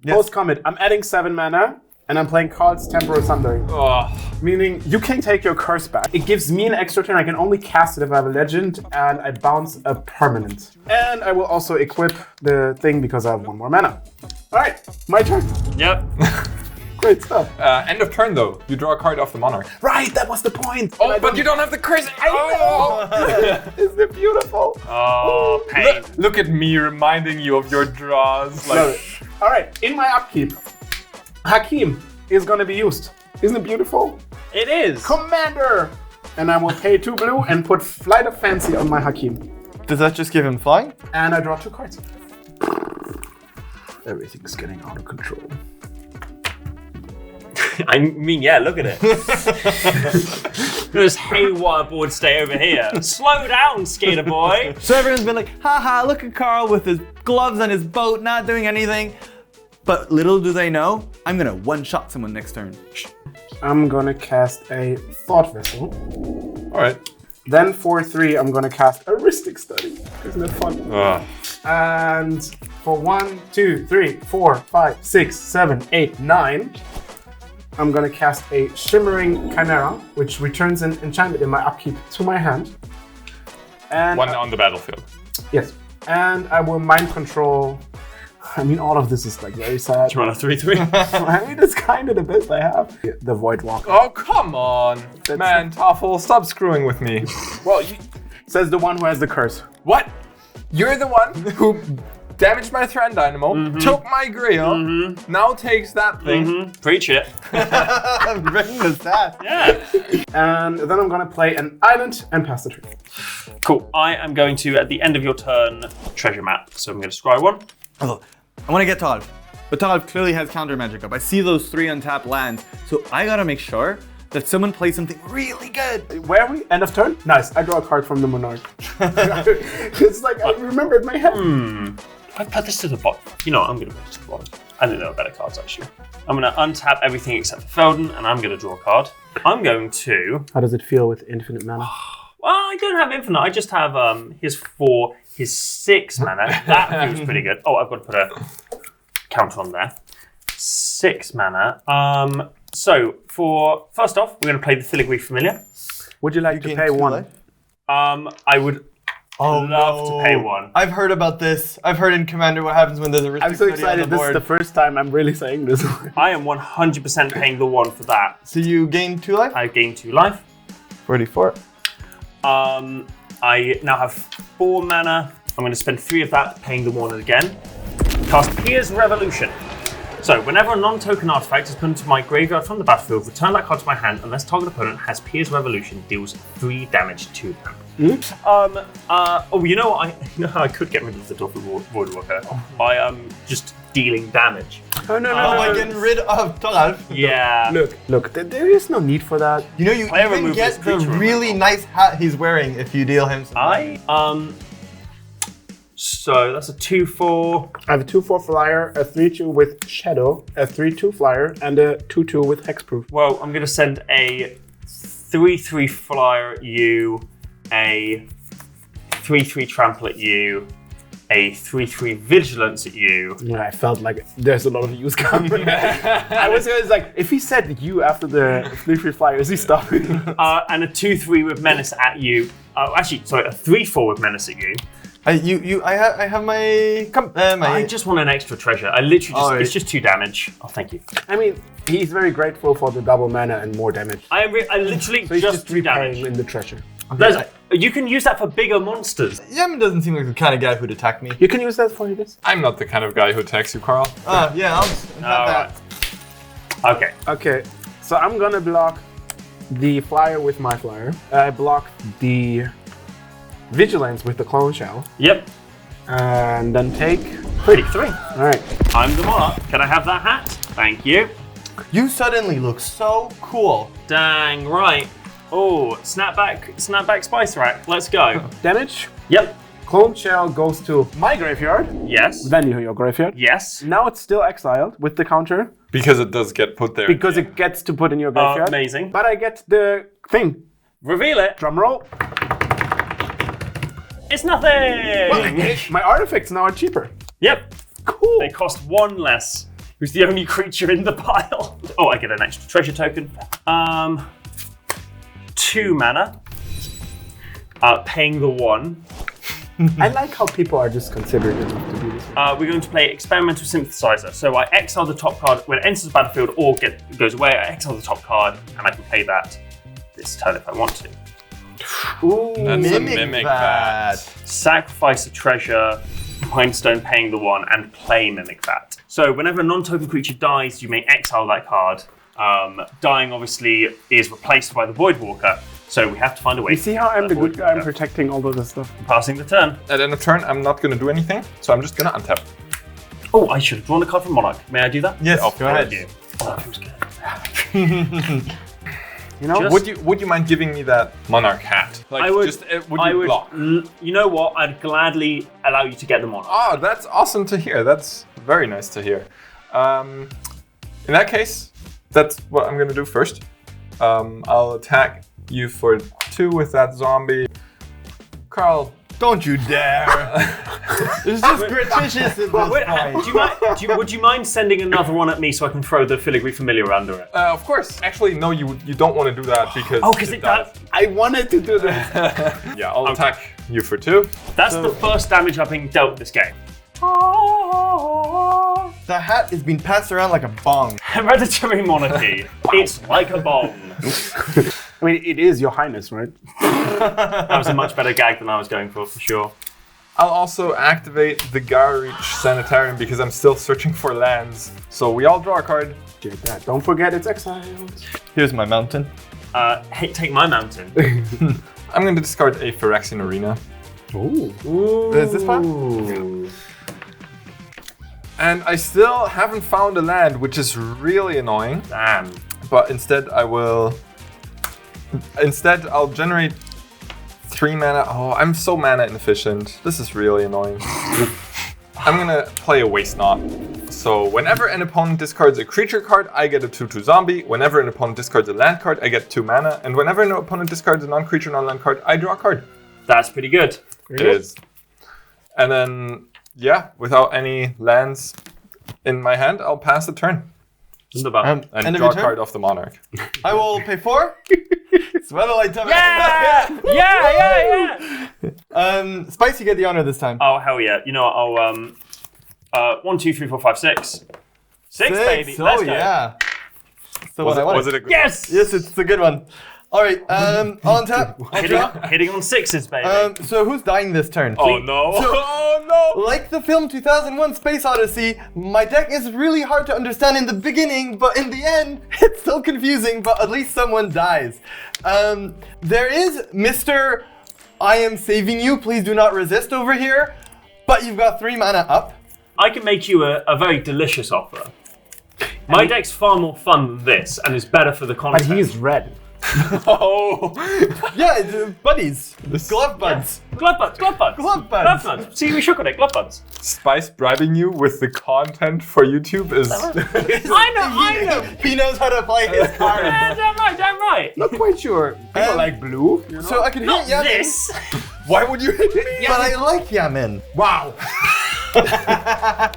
Yes. Post commit. I'm adding 7 mana, and I'm playing Carl's Temporal Sundering. Oh. Meaning you can take your curse back. It gives me an extra turn. I can only cast it if I have a legend, and I bounce a permanent. And I will also equip the thing because I have 1 more mana. All right, my turn. Yep. Great stuff. End of turn though. You draw a card off the Monarch. Right, that was the point. Oh, but you don't have the crazy. Isn't it beautiful? Oh, pain. Look at me reminding you of your draws. Love Like, it. All right, in my upkeep, Hakim is going to be used. Isn't it beautiful? It is. Commander! And I will pay 2 blue and put Flight of Fancy on my Hakim. Does that just give him flying? And I draw 2 cards. Everything's getting out of control. I mean, yeah, look at it. This haywire board stay over here. Slow down, skater boy. So everyone's been like, haha, look at Carl with his gloves on his boat, not doing anything. But little do they know, I'm gonna one-shot someone next turn. I'm gonna cast a Thought Vessel. all right. Then for 3, I'm gonna cast a Ristic Study. Isn't it fun? And for 1, 2, 3, 4, 5, 6, 7, 8, 9, I'm gonna cast a Shimmering Chimera, which returns an enchantment in my upkeep to my hand. And 1 on the battlefield. yes, and I will Mind Control. I mean, all of this is like very sad. You want a 3/3? I mean, it's kind of the best I have. The Void Walker. Oh, come on. Man, Toffel, stop screwing with me. Well, says the one who has the curse. What? You're the one who damaged my Thran Dynamo, took my Grail, now takes that thing. Preach it. I'm bringing the sass. Yeah. And then I'm gonna play an island and pass the turn. Cool. I am going to, at the end of your turn, treasure map. So I'm going to scry 1. Oh, I want to get Talv. But Talv clearly has counter magic up. I see those 3 untapped lands. So I gotta make sure that someone plays something really good. Where are we? End of turn? Nice. I draw a card from the Monarch. It's like I remember it in my head. I put this to the bottom. You know what? I'm going to put this to the bottom. I think there are better cards, actually. I'm going to untap everything except for Felden, and I'm going to draw a card. I'm going to... How does it feel with infinite mana? Well, I don't have infinite. I just have his 4, his 6 mana. That feels pretty good. Oh, I've got to put a counter on there. 6 mana. So for first off, we're going to play the Filigree Familiar. Would you like to gain pay 2 1? life? I would love to pay 1. I've heard about this. I've heard in Commander what happens when there's a risk. I'm so excited. This is the first time I'm really saying this. I am 100% paying the 1 for that. So you gain 2 life? I gain 2 life. 44. I now have 4 mana. I'm going to spend 3 of that, paying the 1 again. Cast Pierce Revolution. So, whenever a non-token artifact is put into my graveyard from the battlefield, return that card to my hand unless target opponent has Pierce Revolution, deals 3 damage to them. You know what? You know how I could get rid of the Voidwalker by just dealing damage. By getting rid of Toralf. Yeah. Look, there is no need for that. You know, you Player even remove get this the creature really removal. nice hat he's wearing if you deal him some So that's a 2/4. I have a 2/4 flyer, a 3/2 with Shadow, a 3/2 flyer, and a 2/2 with Hexproof. Well, I'm going to send a 3/3 flyer at you, a 3/3 trample at you, a 3/3 vigilance at you. Yeah, I felt like there's a lot of use coming. I was like, if he said you after the 3/3 flyer, is he stopping? And a 2/3 with menace at you. A 3/4 with menace at you. I have my I just want an extra treasure. I literally Right. it's just 2 damage. Oh, thank you. I mean, he's very grateful for the double mana and more damage. I literally So he's just 2 repaying damage. in the treasure. You can use that for bigger monsters. Yaman doesn't seem like the kind of guy who'd attack me. You can use that for this. I'm not the kind of guy who attacks you, Carl. Yeah, I'll just have that. Okay. Okay, so I'm gonna block the flyer with my flyer. I block the vigilance with the clone shell, Yep. and then take 3. All right. I'm the monarch. Can I have that hat? Thank you. You suddenly look so cool. Dang right. Oh, snapback spice rack. Let's go. Damage. Yep. Clone shell goes to my graveyard. Yes. Then your graveyard. Yes. Now it's still exiled with the counter Because it does get put there. because it gets to put in your graveyard. Amazing. But I get the thing. Reveal it. Drum roll. It's nothing. My artifacts now are cheaper. Yep. Cool. They cost 1 less. Who's the only creature in the pile? Oh, I get an extra treasure token. 2 mana. Paying the 1. I like how people are just considerate enough to do this. We're going to play Experimental Synthesizer. So I exile the top card when it enters the battlefield or goes away. I exile the top card and I can play that this turn if I want to. Ooh. That's a mimic that. Sacrifice a treasure, Mindstone paying the 1, and play Mimic That. So whenever a non-token creature dies, you may exile that card. Dying obviously is replaced by the Voidwalker, so we have to find a way. You see how I'm the good guy? I'm Voidwalker. protecting all of this stuff. Passing the turn. At end of turn, I'm not going to do anything, so I'm just going to untap. Oh, I should have drawn a card from Monarch. May I do that? Yes, Oh, go ahead. Thank you. Oh, that feels good. You know? Just- Would you mind giving me that Monarch hat? Like, I would. Just, would you block? You know what? I'd gladly allow you to get the Monarch. Oh, that's awesome to hear. That's very nice to hear. In that case, that's what I'm going to do first. I'll attack you for 2 with that zombie. Carl. Don't you dare! It's just gratuitous at this Wait, point. would you mind sending another one at me so I can throw the Filigree Familiar under it? Of course. Actually, no, you don't want to do that because. Oh, because it does. I wanted to do this. Yeah, I'll attack you for 2. That's the first damage I've been dealt this game. The hat is being passed around like a bong. Hereditary Monarchy. It's like a bomb. I mean, it is your highness, right? That was a much better gag than I was going for sure. I'll also activate the Garreach Sanitarium because I'm still searching for lands. So we all draw a card. Get that. Don't forget it's exiled. Here's my mountain. Hey, take my mountain. I'm going to discard a Phyrexian Arena. Ooh. Is this one? And I still haven't found a land, which is really annoying. Damn. But instead I'll generate 3 mana. Oh, I'm so mana inefficient. This is really annoying. I'm gonna play a Waste Not. So whenever an opponent discards a creature card, I get a 2/2 zombie. Whenever an opponent discards a land card, I get 2 mana. And whenever an opponent discards a non-creature, non-land card, I draw a card. That's pretty good. It is. And then, yeah, without any lands in my hand, I'll pass the turn. And end of draw your a turn? card off the Monarch. I will pay 4. Weatherlight time. Yeah! Spice, you get the honor this time. Oh, hell yeah. You know what? I'll 1, 2, 3, 4, 5, 6. 6, baby. Oh, Let's go. yeah. So what I wanted. Was it a good Yes! Yes, it's a good one. All right, on tap. Hitting on 6s, baby. So who's dying this turn? Oh no! So- Oh no! Like the film 2001 Space Odyssey, my deck is really hard to understand in the beginning, but in the end, it's still confusing, but at least someone dies. There is Mr. I am saving you, please do not resist over here, but you've got 3 mana up. I can make you a very delicious offer. My deck's far more fun than this and is better for the But content. he's red. Oh! Yeah, it's, buddies. Glove buds. Glove buds. Glove buds. See, we shook on it. Glove buds. Spice bribing you with the content for YouTube is. I know. He knows how to play his card. Yeah, damn right. Not quite sure. People like blue. You know? So I can Not hit Yamin, this. Why would you hit me? but I like Yamin. Wow.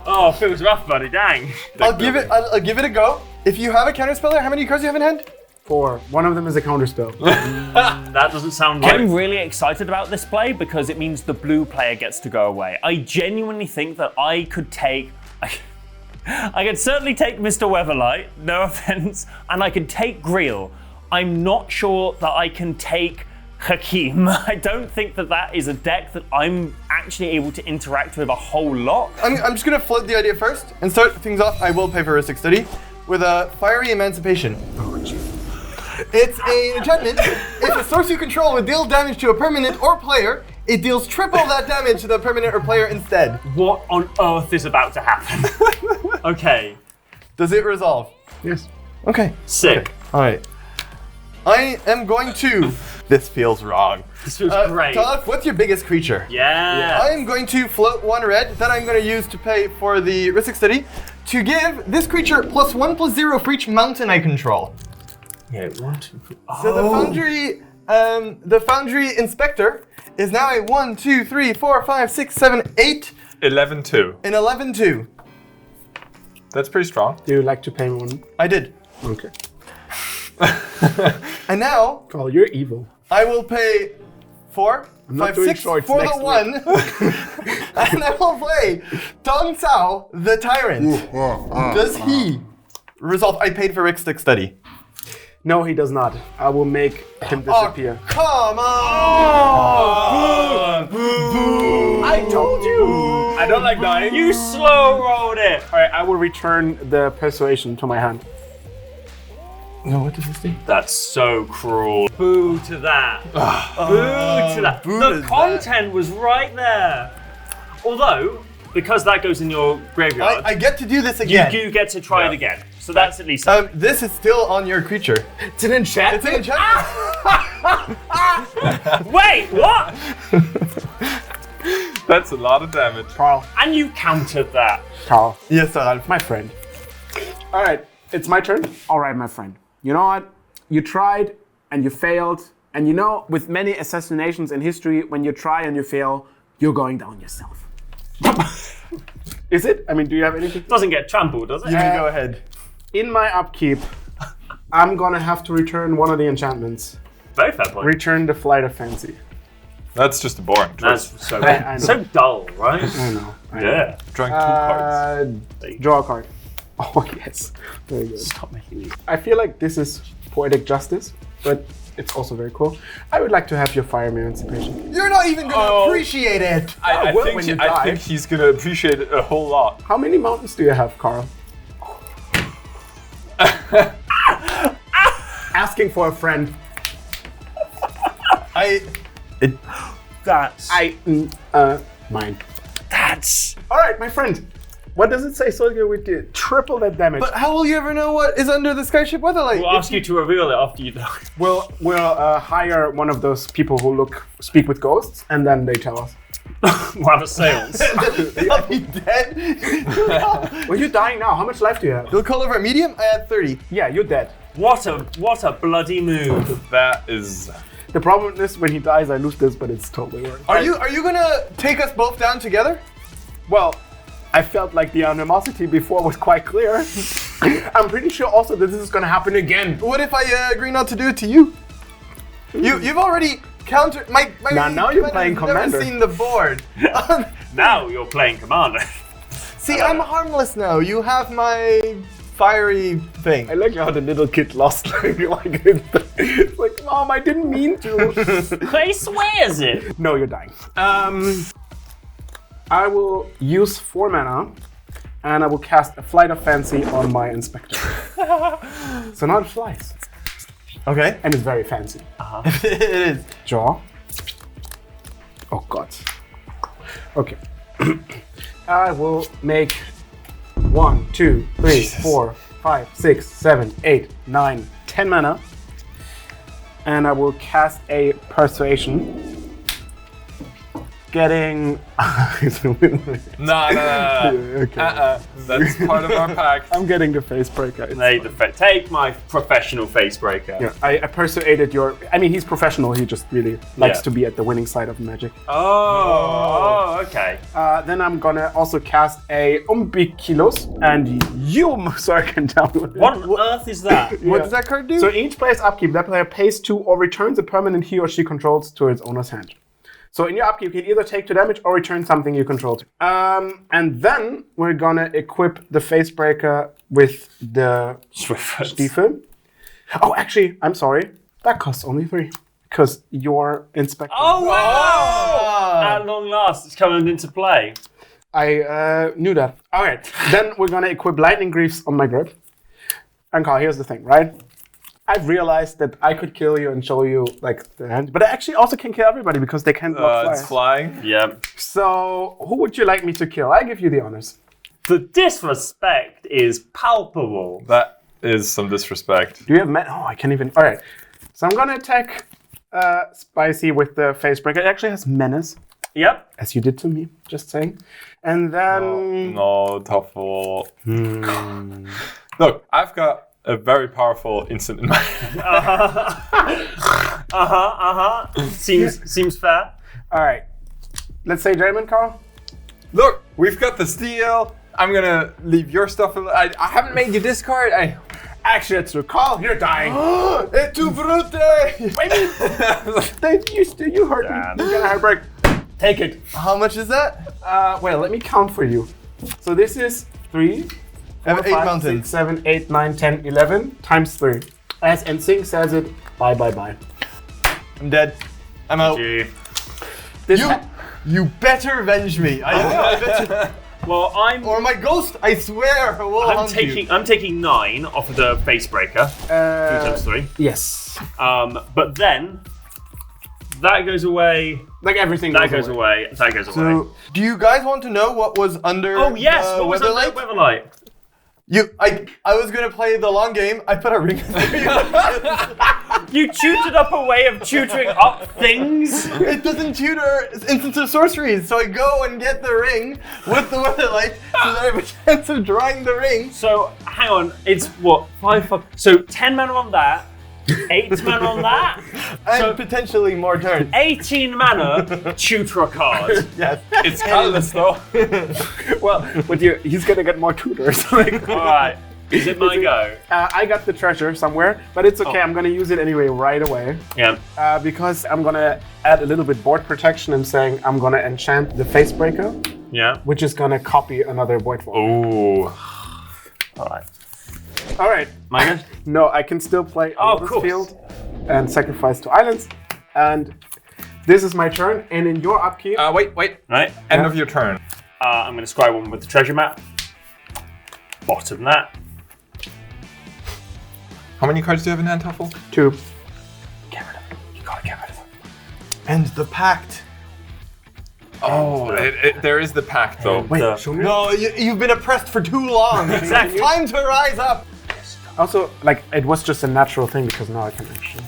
Oh, feels rough, buddy. Dang. I'll give it a go. If you have a counterspeller, how many cards do you have in hand? 4. One of them is a counterspell. That doesn't sound right. I'm really excited about this play because it means the blue player gets to go away. I genuinely think that I could take... I could certainly take Mr. Weatherlight, no offense, and I could take Greel. I'm not sure that I can take Hakim. I don't think that is a deck that I'm actually able to interact with a whole lot. I'm just gonna float the idea first and start things off. I will pay for a 630 with a Fiery Emancipation. It's an enchantment. If a source you control would deal damage to a permanent or player, it deals triple that damage to the permanent or player instead. What on earth is about to happen? Okay. Does it resolve? Yes. Okay. Sick. All right. I am going to. This feels wrong. This feels great. Todd, what's your biggest creature? Yeah. I am going to float 1 red that I'm going to use to pay for the risk study to give this creature +1/+0 for each mountain I control. Yeah, 1, 2, 3. So the Foundry Inspector is now a 1, 2, 3, 4, 5, 6, 7, 8, 11-2. an 11/2. That's pretty strong. Do you like to pay 1? I did. Okay. And now Carl, you're evil. I will pay 4, not 5, doing 6 shorts for the next 1, and I will play Dong Cao the Tyrant. Does he resolve? I paid for Rick's stick study. No, he does not. I will make him disappear. Oh, come on! I told you! I don't like dying. You slow rolled it. Alright, I will return the persuasion to my hand. No, what does this do? That's so cruel. Boo to that. Boo to that. boo The to content was right there. Although, because that goes in your graveyard, I get to do this you again. do get to try it again. So that's at least This is still on your creature. It's an enchantment. It's an enchantment. Wait, what? That's a lot of damage. Carl. And you countered that. Carl. Yes, Ralph. My friend. Alright, it's my turn. Alright, my friend. You know what? You tried and you failed. And you know, with many assassinations in history, when you try and you fail, you're going down yourself. Is it? I mean, do you have anything? Doesn't get trampled, does it? You can go ahead. In my upkeep, I'm gonna have to return one of the enchantments. Very fair point. Return the Flight of Fancy. That's just a boring choice. That's so I know. so dull, right? I know. Yeah. Drawing 2 cards. Draw a card. Oh, yes. Very good. Stop making me. I feel like this is poetic justice, but it's also very cool. I would like to have your Fire Emancipation. You're not even gonna appreciate it. I well, when you die. think he's gonna appreciate it a whole lot. How many mountains do you have, Carl? Asking for a friend. That's... Mine. That's... All right, my friend. What does it say? Soldier, we did triple that damage. But how will you ever know what is under the Skyship Weatherlight? We'll ask you to reveal it after you die. We'll hire one of those people who speak with ghosts, and then they tell us. We'll have a seance. I'll be dead. Well, you're dying now. How much life do you have? You'll call over at medium? I had 30. Yeah, you're dead. What a bloody move. That is. The problem is when he dies, I lose this, but it's totally worth it. Are you gonna take us both down together? Well, I felt like the animosity before was quite clear. I'm pretty sure also that this is gonna happen again. What if I agree not to do it to you? You've already countered my Now you're playing Commander. Never seen the board. Now you're playing Commander. See, I'm harmless now. You have my fiery thing. I like how the little kid lost. It's like, Mom, I didn't mean to. Clay swears it. No, you're dying. I will use 4 mana, and I will cast a Flight of Fancy on my Inspector. So now it flies, Okay. and it's very fancy. It is. Draw. Oh God. Okay. I will make 1, 2, 3, 4, 5, 6, 7, 8, 9, 10 mana. And I will cast a Persuasion. Getting. No. Okay. That's part of our pact. I'm getting the Facebreaker. Take my professional Facebreaker. Yeah, I persuaded your. I mean, he's professional. He just really likes Yeah. to be at the winning side of Magic. Oh, okay. Then I'm gonna also cast a Umbikilos, and you, sorry, can tell me. What on earth is that? What does that card do? So each player's upkeep, that player pays 2 or returns a permanent he or she controls to its owner's hand. So in your upkeep, you can either take 2 damage or return something you control to. And then we're gonna equip the Facebreaker with the Stiefel. Oh, actually, I'm sorry. That costs only 3. Because your Inspector. Oh, wow! At long last, it's coming into play. I knew that. All right, then we're gonna equip Lightning Greaves on my grip. And Carl, here's the thing, right? I've realized that I could kill you and show you like the hand, but I actually also can kill everybody because they can't block fire. It's flying. Yeah. So who would you like me to kill? I give you the honors. The disrespect is palpable. That is some disrespect. Do you have Oh, I can't even. All right, so I'm gonna attack Spicy with the Facebreaker. It actually has menace, Yep. as you did to me. Just saying. And then No, Toffel. Look, I've got a very powerful instant in my hand. Seems fair. all right, let's say Draymond, Carl. Look, we've got the steal. I'm gonna leave your stuff. I haven't made you discard. Actually, it's true. Carl, you're dying. Et tu brute! You hurt me. You got a hard break. Take it. How much is that? Well, let me count for you. So this is 3, I have 8 5, mountains. 6, 7, 8, 9, 10, 11 times 3. As NSYNC says it, bye, bye, bye. I'm dead. I'm out. Gee. You better avenge me. I bet you. Well, Or my ghost, I swear, will I'm haunt you. taking 9 off of the Facebreaker. 2 times 3. Yes. But then that goes away. Like everything That goes away. That goes away. So, Do you guys want to know what was under Oh yes, the what was on Weatherlight? the Weatherlight? I was gonna play the long game. I put a ring. You tutored up a way of tutoring up things. It doesn't tutor instants of sorceries, so I go and get the ring with the Weatherlight, so that I have a chance of drawing the ring. So hang on, it's what 5. So 10 mana on that, 8 mana on that, And So- potentially more turns. 18 mana. Tutor a card. Yes. It's colorless though. well, but he's gonna get more tutors. Like, All right, is it my go? I got the treasure somewhere, but it's okay. Oh. I'm gonna use it anyway right away. Yeah. Because I'm gonna add a little bit board protection. I'm saying I'm gonna enchant the Facebreaker, Yeah. which is gonna copy another Void Wall. Ooh. All right. All right. My go? No, I can still play Oh, Lotus cool. Field and sacrifice 2 islands. And this is my turn. And in your upkeep, Wait. Right. End of your turn. I'm going to scry one with the treasure map. Bottom that. How many cards do you have in hand, Toffel? 2. Get rid of it. You gotta get rid of it. And the pact. Oh, there is the pact though. Wait, show me. No, you've been oppressed for too long. Exactly. It's time to rise up. Also, like, it was just a natural thing because now I can actually.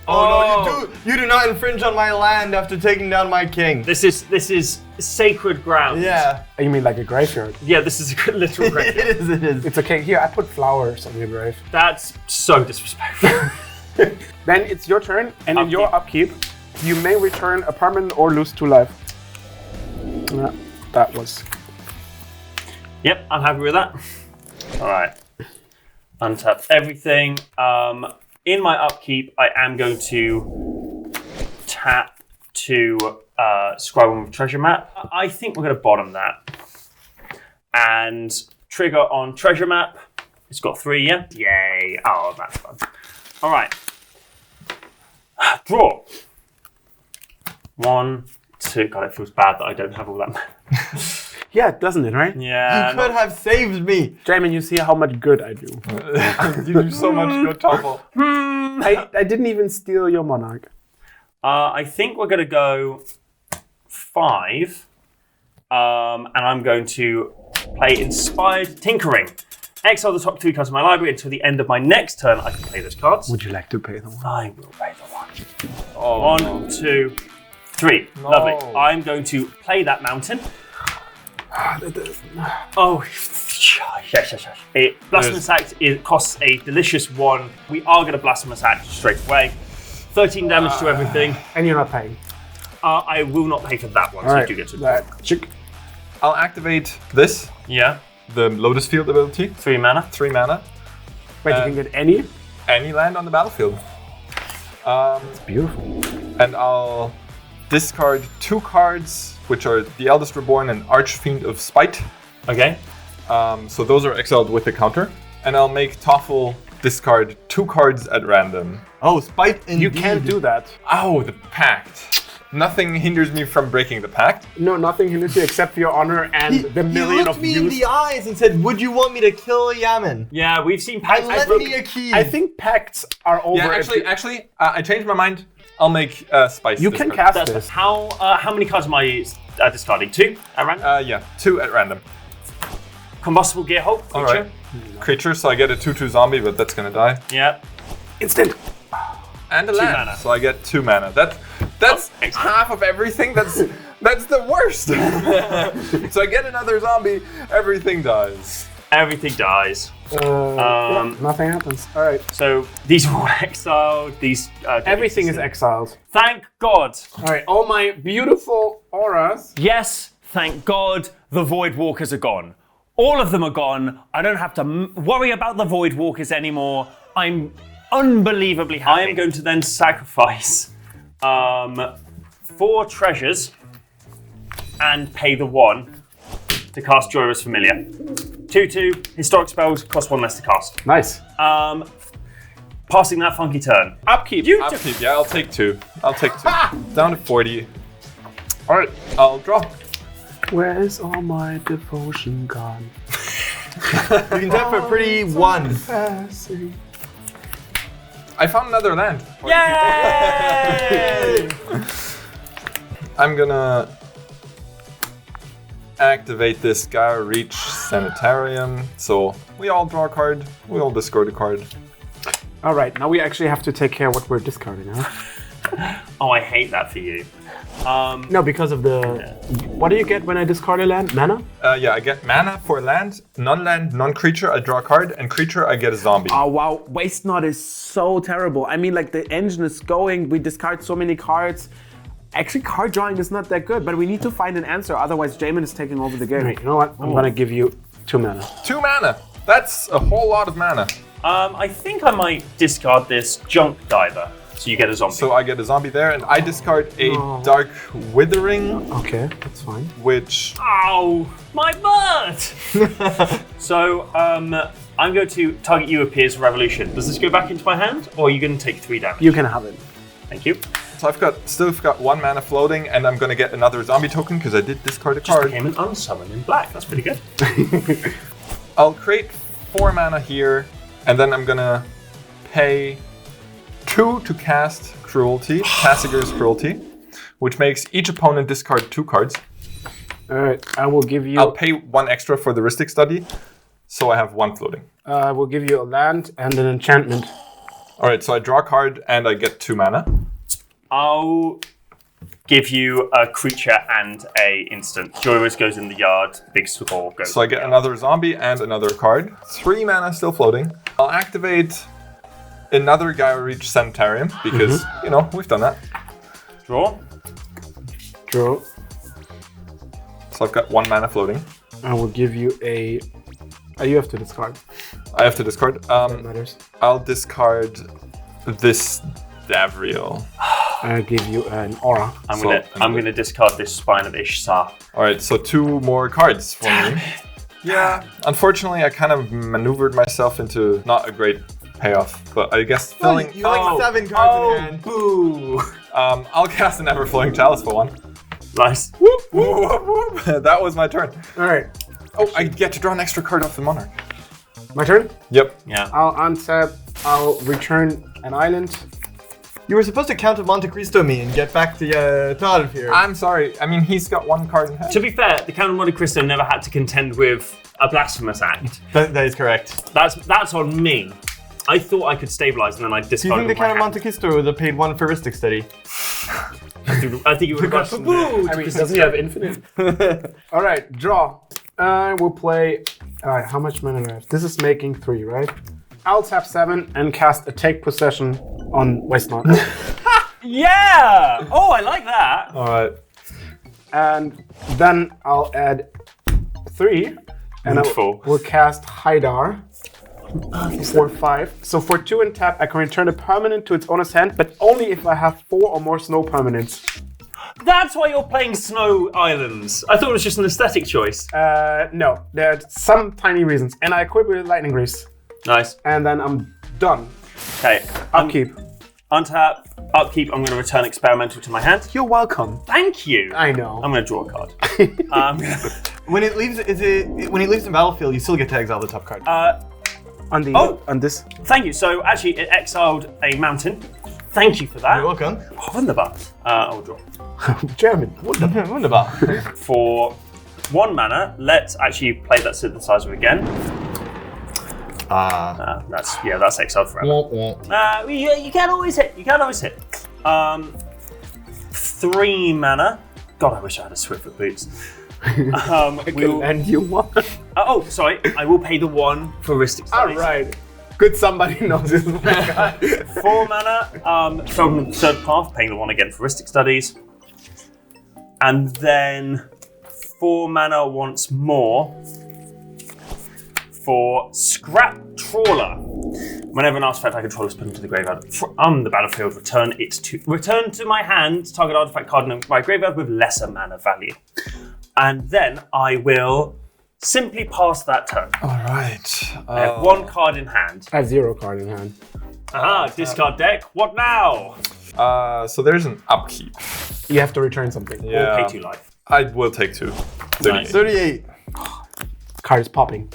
Oh, no, you do not infringe on my land after taking down my king. This is sacred ground. Yeah. You mean like a graveyard? Yeah, this is a literal It graveyard. is, it is. It's okay. Here, I put flowers on your grave. That's so disrespectful. Then it's your turn, and in your Upkeep. upkeep, you may return a permanent or lose 2 life. Yeah, that was Yep, I'm happy with that. All right. Untap everything. In my upkeep, I am going to tap to scribe on treasure map. I think we're going to bottom that. And trigger on treasure map. It's got 3, yeah? Yay. Oh, that's fun. All right. Draw. 1, 2. God, it feels bad that I don't have all that. Yeah, doesn't it, right? Yeah. You could have saved me. Jamin, you see how much good I do. You do so much good, Toffel. I didn't even steal your monarch. I think we're going to go 5. And I'm going to play Inspired Tinkering. Exile the top 2 cards of my library until the end of my next turn. I can play those cards. Would you like to pay them? I will pay the 1. Oh, 1, 2, 3. No. Lovely. I'm going to play that mountain. Oh, yes. Blasphemous Act costs a delicious 1. We are going to Blasphemous Act straight away. 13 damage to everything. And you're not paying. I will not pay for that one, so you do get to. That. I'll activate this, Yeah, the Lotus Field ability. 3 mana. 3 mana. Wait, you can get any? Any land on the battlefield. Beautiful. And I'll discard 2 cards, which are the Eldest Reborn and Archfiend of Spite. Okay. So those are exiled with the counter. And I'll make Toffel discard 2 cards at random. Oh, spite indeed. You can't do that. Oh, the pact. Nothing hinders me from breaking the pact. No, nothing hinders you except your honor and the million He looked of me in views. the eyes and said, "Would you want me to kill Yamin?" Yeah, we've seen And packs. lent me a key. I think pacts are over. Yeah, actually, I changed my mind. I'll make Spice. You can discard. cast this. How many cards am I discarding? 2 at random? Yeah, 2 at random. Combustible Gearhulk creature. All right. Creature, so I get a 2/2 zombie, but that's gonna die. Yeah. Instant. And a 2 land, mana. so I get 2 mana. That's excellent. half of everything. That's the worst. So I get another zombie. Everything dies. Everything dies. Nothing happens. All right. So these are all exiled. These Everything is exiled. Thank God. All right. All my beautiful auras. Yes, thank God, the Void Walkers are gone. All of them are gone. I don't have to worry about the Void Walkers anymore. I'm unbelievably happy. I am going to then sacrifice 4 treasures and pay the 1 to cast Joyrus Familiar. 2/2 historic spells cost 1 less to cast. Nice. Passing that funky turn. Upkeep. You Upkeep, yeah, I'll take 2. Down to 40. All right, I'll draw. Where is all my devotion gone? You can tap for a pretty 1. Passing. I found another land. Yay! I'm gonna activate this Gaia Reach Sanitarium. So we all draw a card, we all discard a card. All right. Now we actually have to take care of what we're discarding, huh? Oh, I hate that for you. No, because of the. What do you get when I discard a land? Mana? Yeah, I get mana for land, non-creature, I draw a card, and creature, I get a zombie. Oh wow, Waste Not is so terrible. I mean, like the engine is going, we discard so many cards. Actually, card drawing is not that good, but we need to find an answer, otherwise Jamin is taking over the game. Right, you know what? I'm gonna give you 2 mana. 2 mana! That's a whole lot of mana. I think I might discard this Junk Diver, so you get a zombie. So I get a zombie there, and I discard a Dark Withering, Okay, that's fine. which... Ow! My bird! So, I'm going to target you, Appears Revolution. Does this go back into my hand, or are you going to take 3 damage? You can have it. Thank you. So I've still got 1 mana floating, and I'm gonna get another zombie token, because I did discard a Just card. became an unsummon in black. That's pretty good. I'll create 4 mana here, and then I'm gonna pay 2 to cast Cruelty, Tassiger's Cruelty, which makes each opponent discard 2 cards. All right, I will give you. I'll pay 1 extra for the Ristic Study, so I have 1 floating. I will give you a land and an enchantment. All right, so I draw a card and I get 2 mana. I'll give you a creature and a instant. Joyrus goes in the yard. Big score goes. So I get another zombie and another card. 3 mana still floating. I'll activate another Gaia Reach Sanitarium because, you know, we've done that. Draw. Draw. So I've got 1 mana floating. I will give you a. You have to discard. I have to discard. That matters. I'll discard this Davriel. I'll give you an aura. I'm gonna discard this Spine of Ishtar. All right, so 2 more cards for me. Yeah, unfortunately, I kind of maneuvered myself into not a great payoff, but I guess filling. You like 7 cards in your hand. Boo! I'll cast an Ever-Flowing Chalice for 1. Nice. Whoop, whoop, whoop. That was my turn. All right. Oh, I get to draw an extra card off the Monarch. My turn? Yep. Yeah. I'll untap. I'll return an island. You were supposed to Count of Monte Cristo me and get back to Todd of here. I'm sorry. I mean, he's got 1 card in hand. To be fair, the Count of Monte Cristo never had to contend with a blasphemous act. That is correct. That's on me. I thought I could stabilize and then I Do you discarded think the my Count of hand. Monte Cristo would have paid 1 for Ristic Study? I think you would have got boo. I mean, doesn't he have infinite? All right, draw. I will play. All right, how much mana do I have? This is making 3, right? I'll tap 7 and cast a Take Possession on Wasteland. Yeah! Oh, I like that. All right. And then I'll add 3. And Wonderful. I will cast Haidar for 5. So for 2 and tap, I can return a permanent to its owner's hand, but only if I have 4 or more snow permanents. That's why you're playing Snow Islands. I thought it was just an aesthetic choice. No, there are some tiny reasons. And I equip with Lightning Grease. Nice. And then I'm done. Okay. Upkeep. Untap. Upkeep. I'm going to return Experimental to my hand. You're welcome. Thank you. I know. I'm going to draw a card. When it leaves, when it leaves the battlefield, you still get to exile the top card. On this. Thank you. So actually, it exiled a mountain. Thank you for that. You're welcome. Wunderbar. I'll draw. German. Wonderful. Wunderbar. For 1 mana, let's actually play that synthesizer again. That's exiled forever. You can't always hit. 3 mana. God, I wish I had a Swiftfoot Boots. And you won. Sorry. I will pay the 1 for Ristic All Studies. right. Good, somebody knows this. 4 mana. From third path, paying the 1 again for Ristic Studies. And then 4 mana once more for Scrap Trawler. Whenever an artifact I control is put into the graveyard on the battlefield, return to my hand target artifact card in my graveyard with lesser mana value. And then I will simply pass that turn. All right. I have 1 card in hand. I have 0 card in hand. Discard deck. What now? So there's an upkeep. You have to return something. Yeah. Or pay 2 life. I will take 2. 38. 38. Card is popping.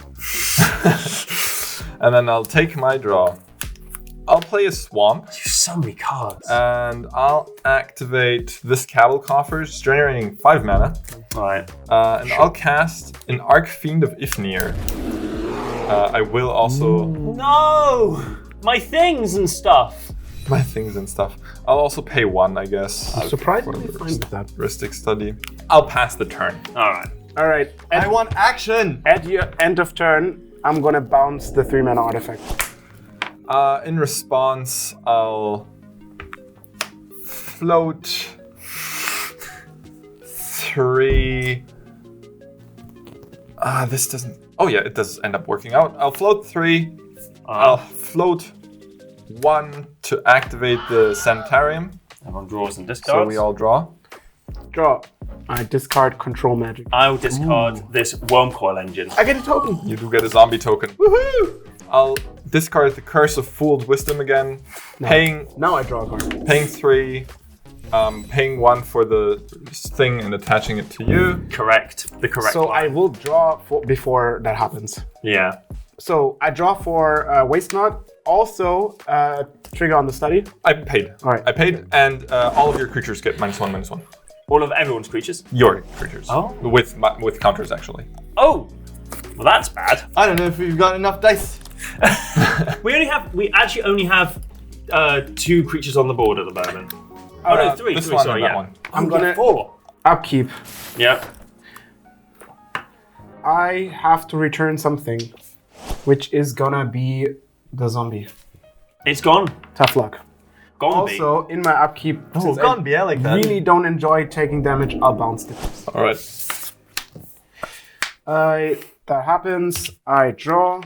And then I'll take my draw. I'll play a Swamp. You have so many cards. And I'll activate this Cabal Coffers, generating 5 mana. Right. And I'll cast an Archfiend of Ifnir. I will also... No! My things and stuff. My things and stuff. I'll also pay 1, I guess. I'm surprisingly fine with that. Ristic Study. I'll pass the turn. All right. I want action. At your end of turn, I'm gonna bounce the 3 mana artifact. In response, I'll float 3. This doesn't. Oh yeah, it does end up working out. I'll float 3. I'll float 1 to activate the Sanitarium. Everyone draws and discards. So we all draw. Draw. I discard control magic. I will discard this Worm Coil Engine. I get a token. You do get a zombie token. Woohoo! I'll discard the Curse of Fooled Wisdom again. Now I draw a card. Paying 3. Paying 1 for the thing and attaching it to you. Correct. The correct So one. I will draw before that happens. Yeah. So I draw for Waste Not. Also, trigger on the study. I paid. All right. I paid, and all of your creatures get -1/-1. All of everyone's creatures. Your creatures. Oh. With counters, actually. Oh. Well, that's bad. I don't know if we've got enough dice. We actually only have 2 creatures on the board at the moment. Oh no, 3. This 3, one sorry, and that yeah. one. I'm gonna 4. upkeep. Yep. I have to return something, which is gonna be the zombie. It's gone. Tough luck. Gone. Also, in my upkeep, since I Gone, I like that. really don't enjoy taking damage, I'll bounce the. All right. That happens. I draw.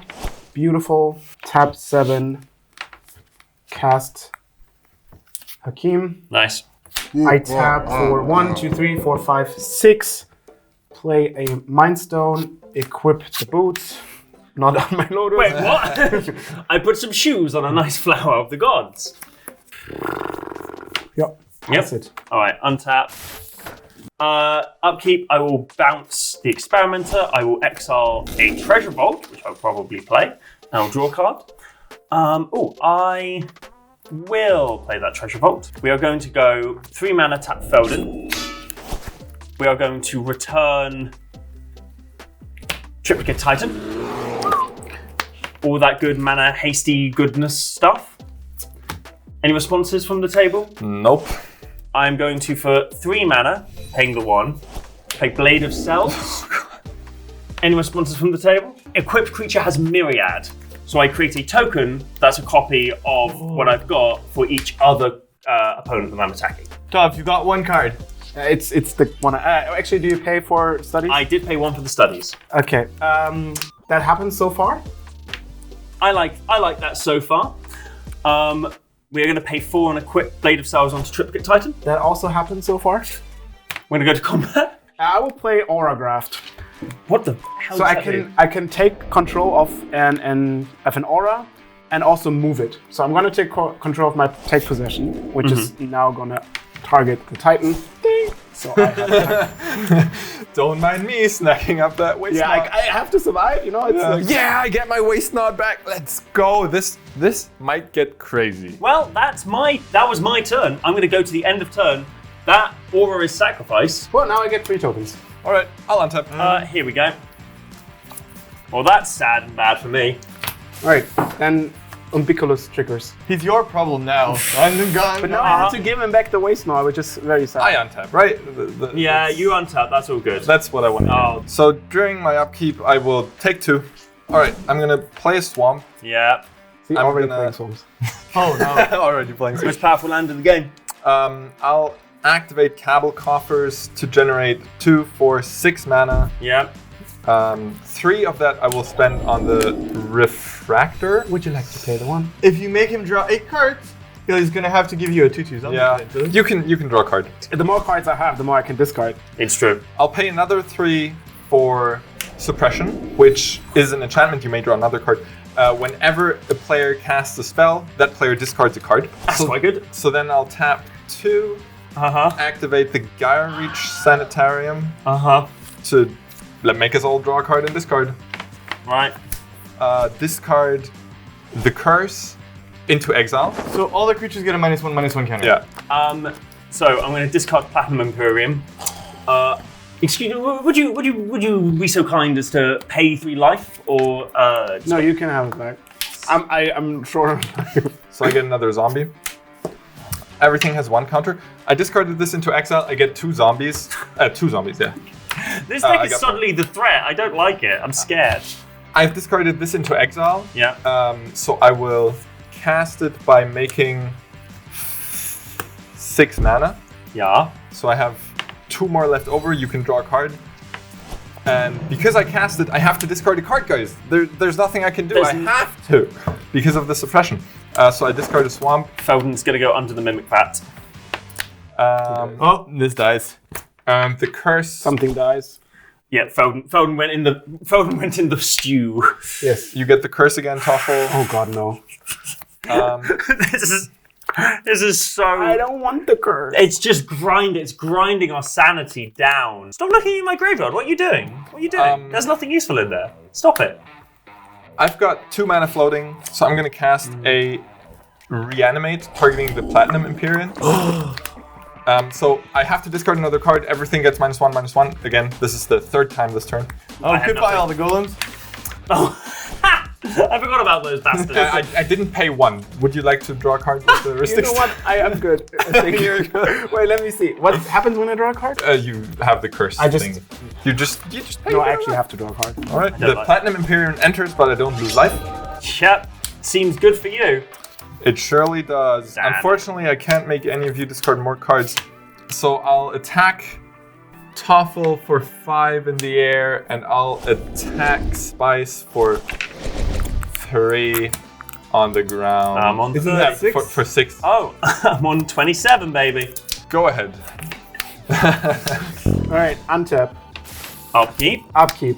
Beautiful. Tap 7. Cast Hakim. Nice. I tap for 1, 2, 3, 4, 5, 6. Play a Mind Stone. Equip the boots. Not on my loader. Wait, what? I put some shoes on a nice flower of the gods. Yep. That's it. All right, untap. Upkeep, I will bounce the Experimenter. I will exile a Treasure Vault, which I'll probably play. And I'll draw a card. I will play that Treasure Vault. We are going to go 3 mana, tap Felden. We are going to return Triplicate Titan. All that good mana, hasty goodness stuff. Any responses from the table? Nope. I'm going to, for 3 mana, paying the 1, play Blade of Cells. Any responses from the table? Equipped creature has Myriad. So I create a token that's a copy of what I've got for each other opponent that I'm attacking. Top, you got 1 card. It's the one. Actually, do you pay for studies? I did pay 1 for the studies. Okay. That happened so far. I like that so far. We're going to pay 4 and equip Blade of Cells onto Triplicate Titan. That also happened so far. We're going to go to combat. I will play Aura Graft. What the hell? So I can take control of an aura and also move it. So I'm gonna take control of my take possession, which is now gonna target the Titan. Ding. So I have that. Don't mind me snacking up that waist Yeah, knot. I have to survive. You know, it's like, Yeah, I get my waist knot back. Let's go. This might get crazy. Well, that was my turn. I'm going to go to the end of turn. That aura is sacrifice. well, now I get 3 tokens. All right, I'll untap. Here we go. Well, that's sad and bad for me. All right, then Umbiculus triggers. He's your problem now. I'm gone. But now I have to give him back the waist now, which is very sad. I untap, right? Yeah, you untap. That's all good. That's what I want to Oh. do. So during my upkeep, I will take 2. All right, I'm gonna play a swamp. Yeah. See, I'm already gonna- playing songs. Oh no. Already playing. Most powerful land in the game. I'll activate Cabal Coffers to generate 2 for 6 mana. Yeah. 3 of that I will spend on the Refractor. Would you like to play the one? If you make him draw 8 cards, he's gonna have to give you a 2/2 zombie. Yeah, potentially. you can draw a card. The more cards I have, the more I can discard. It's true. I'll pay another 3 for Suppression, which is an enchantment. You may draw another card. Whenever a player casts a spell, that player discards a card. That's quite good. So then I'll tap 2, activate the Gyre Reach Sanitarium to make us all draw a card and discard. Right. Discard the Curse into exile. So all the creatures get a -1/-1 counter. Yeah. So I'm going to discard Platinum Imperium. Excuse me. Would you be so kind as to pay 3 life or? No, you can have it back. I'm sure. So I get another zombie. Everything has 1 counter. I discarded this into exile. I get 2 zombies. 2 zombies, yeah. This I deck is got suddenly the threat. I don't like it. I'm scared. I've discarded this into exile. Yeah. So I will cast it by making 6 mana. Yeah. So I have 2 more left over. You can draw a card. And because I cast it, I have to discard a card, guys. There's nothing I can do. I have to because of the suppression. So I discard a swamp. Felden's going to go under the Mimic Vat. Oh, this dies. The curse. Something dies. Yeah, Felden went in the stew. Yes. You get the curse again, Toffel. Oh God, no. This is so. I don't want the curse. It's just It's grinding our sanity down. Stop looking in my graveyard. What are you doing? What are you doing? There's nothing useful in there. Stop it. I've got 2 mana floating, so I'm gonna cast a Reanimate, targeting the Platinum Empyrean. So I have to discard another card. Everything gets -1/-1. Again, this is the 3rd time this turn. Oh, have goodbye nothing. all the golems. Oh, I forgot about those bastards. I didn't pay 1. Would you like to draw a card with the You heuristics? know what? I am good. Thank you. Wait, let me see. What happens when I draw a card? You have the curse I just- thing. You just pay No, I it. actually have to draw a card. All right. don't The like Platinum Empyrean enters, but I don't lose life. Yep, seems good for you. It surely does. Damn. Unfortunately, I can't make any of you discard more cards, so I'll attack Toffle for 5 in the air, and I'll attack Spice for 3 on the ground. I'm on Isn't 30. that 6? For 6. Oh, I'm on 27, baby. Go ahead. All right, untap. Upkeep. Upkeep.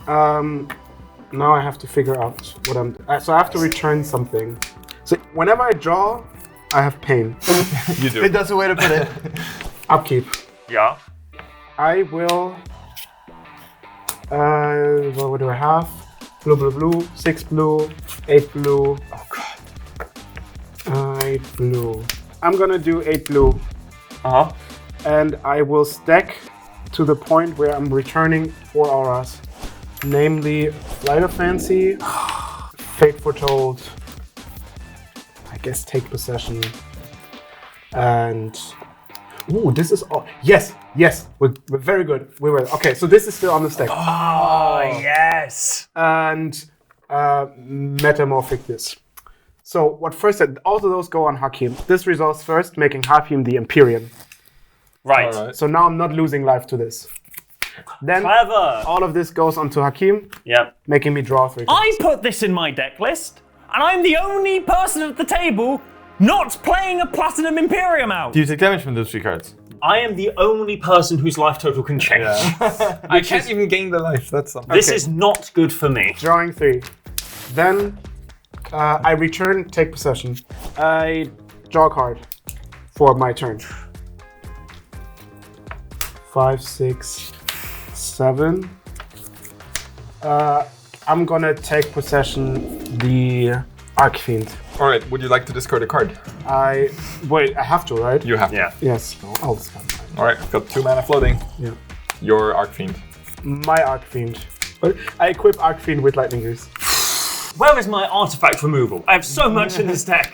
Now I have to figure out what I'm. So I have to return something. So whenever I draw, I have pain. You do. That's a way to put it. Upkeep. Yeah. I will. What do I have? Blue, blue, blue. 6 blue. 8 blue. Oh god. 8 blue. I'm gonna do 8 blue, Uh-huh. and I will stack to the point where I'm returning 4 auras, namely Flight of Fancy, Fate Foretold, I guess Take Possession, and ooh, this is all. Yes, we're very good. We were okay. So this is still on the stack, Oh, yes. and Metamorphic this. So what first? All of those go on Hakim. This resolves first, making Hakim the Empyrean. Right. All right. So now I'm not losing life to this. Then Clever. all of this goes onto Hakim, Yep. making me draw 3 cards. I put this in my deck list, and I'm the only person at the table not playing a Platinum Imperium out. Do you take damage from those 3 cards? I am the only person whose life total can change. I can't even gain the life. That's something. This Okay. is not good for me. Drawing 3. Then I return, take possession. I draw a card for my turn. 5, 6, 7. I'm gonna take possession the Archfiend. All right. Would you like to discard a card? I have to, right? You have. Yeah. Yes. I'll discard mine. All right. I've got 2 mana floating. Yeah. Your Archfiend. My Archfiend. But I equip Archfiend with Lightning Grease. Where is my artifact removal? I have so much in this deck.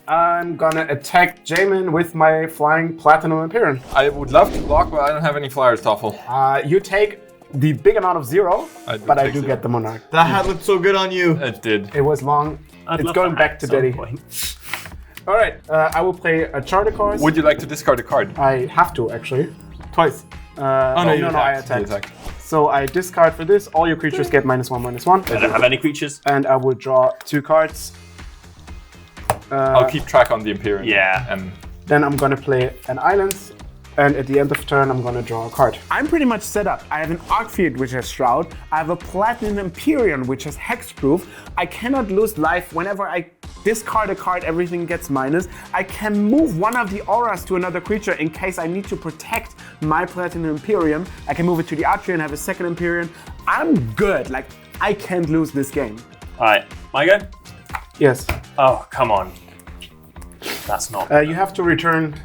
I'm gonna attack Jamin with my flying Platinum Imperium. I would love to block, but I don't have any flyers, Toffle. You take the big amount of 0, but I take do 0. get the Monarch. That hat looked so good on you. It did. It was long. I'd It's love going that back at to some Daddy. point. All right, I will play a Charter course. Would you like to discard a card? I have to, actually. Twice. No, you I attacked. You attacked. attack. So I discard for this. All your creatures get -1/-1. I don't have any creatures. And I will draw 2 cards. I'll keep track on the Imperium. Yeah. And Then I'm gonna play an island. And at the end of turn, I'm gonna draw a card. I'm pretty much set up. I have an Archfiend, which has Shroud. I have a Platinum Imperium, which has Hexproof. I cannot lose life. Whenever I discard a card, everything gets minus. I can move one of the auras to another creature in case I need to protect my Platinum Imperium. I can move it to the Archer and have a second Imperium. I'm good. Like, I can't lose this game. All right. My go? Yes. Oh, come on. That's not. You have to return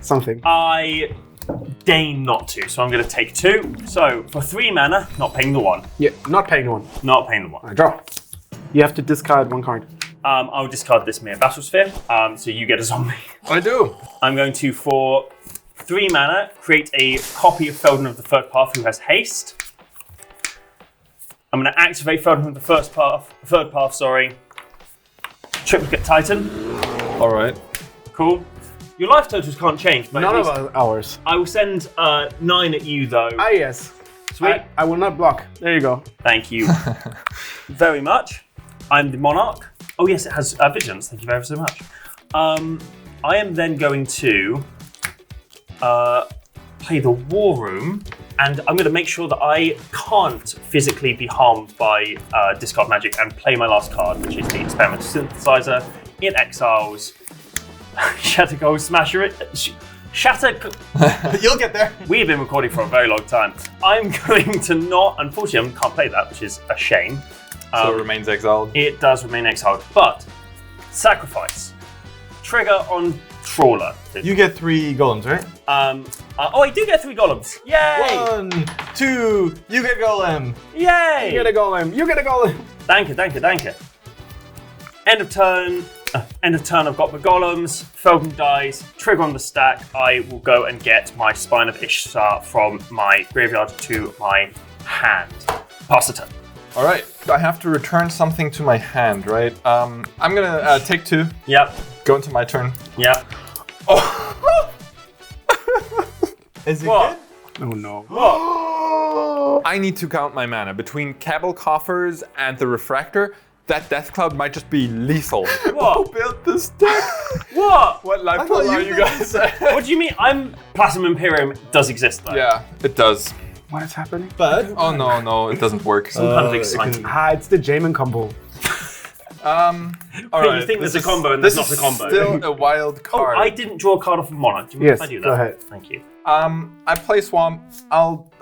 something. I deign not to, so I'm going to take 2. So for 3 mana, not paying the 1. Yeah, not paying 1. Not paying the 1. I draw. You have to discard 1 card. I'll discard this Mere Battlesphere, so you get a zombie. I do. I'm going to, for 3 mana, create a copy of Felden of the Third Path who has haste. I'm going to activate Felden of the Third Path, Triplicate Titan. All right. Cool. Your life totals can't change, but None at of least ours. I will send 9 at you though. Ah, yes. Sweet. I will not block. There you go. Thank you very much. I'm the Monarch. Oh yes, it has Vigilance. Thank you very so much. I am then going to play the War Room, and I'm going to make sure that I can't physically be harmed by discard magic and play my last card, which is the Experimental Synthesizer. It exiles Shatter Gold Smasher. Shatter. You'll get there. We have been recording for a very long time. I'm going to not, unfortunately, I can't play that, which is a shame. So it remains exiled. It does remain exiled, but sacrifice. Trigger on Trawler. You get 3 golems, right? I do get 3 golems. Yay! 1, 2, you get golem. Yay! You get a golem. You get a golem. Thank you. End of turn. I've got my golems. Felden dies. Trigger on the stack. I will go and get my Spine of Ishtar from my graveyard to my hand. Pass the turn. All right. I have to return something to my hand, right? I'm gonna take 2. Yep. Go into my turn. Yep. Is it What? good? Oh no. I need to count my mana. Between Cabal Coffers and the Refractor, that Death Cloud might just be lethal. What? Who built this deck? What? What life thought pool you are you built guys? What do you mean? Platinum Imperium does exist though. Yeah, it does. What is happening? But Oh no, it doesn't work. Kind of exciting. It's the Jamin combo. All right. You think this there's a is- combo and this there's not a combo. is still a wild Oh, card. I didn't draw a card off of Monarch. Do you mind Yes, if I do that? go ahead. Thank you. I play Swamp.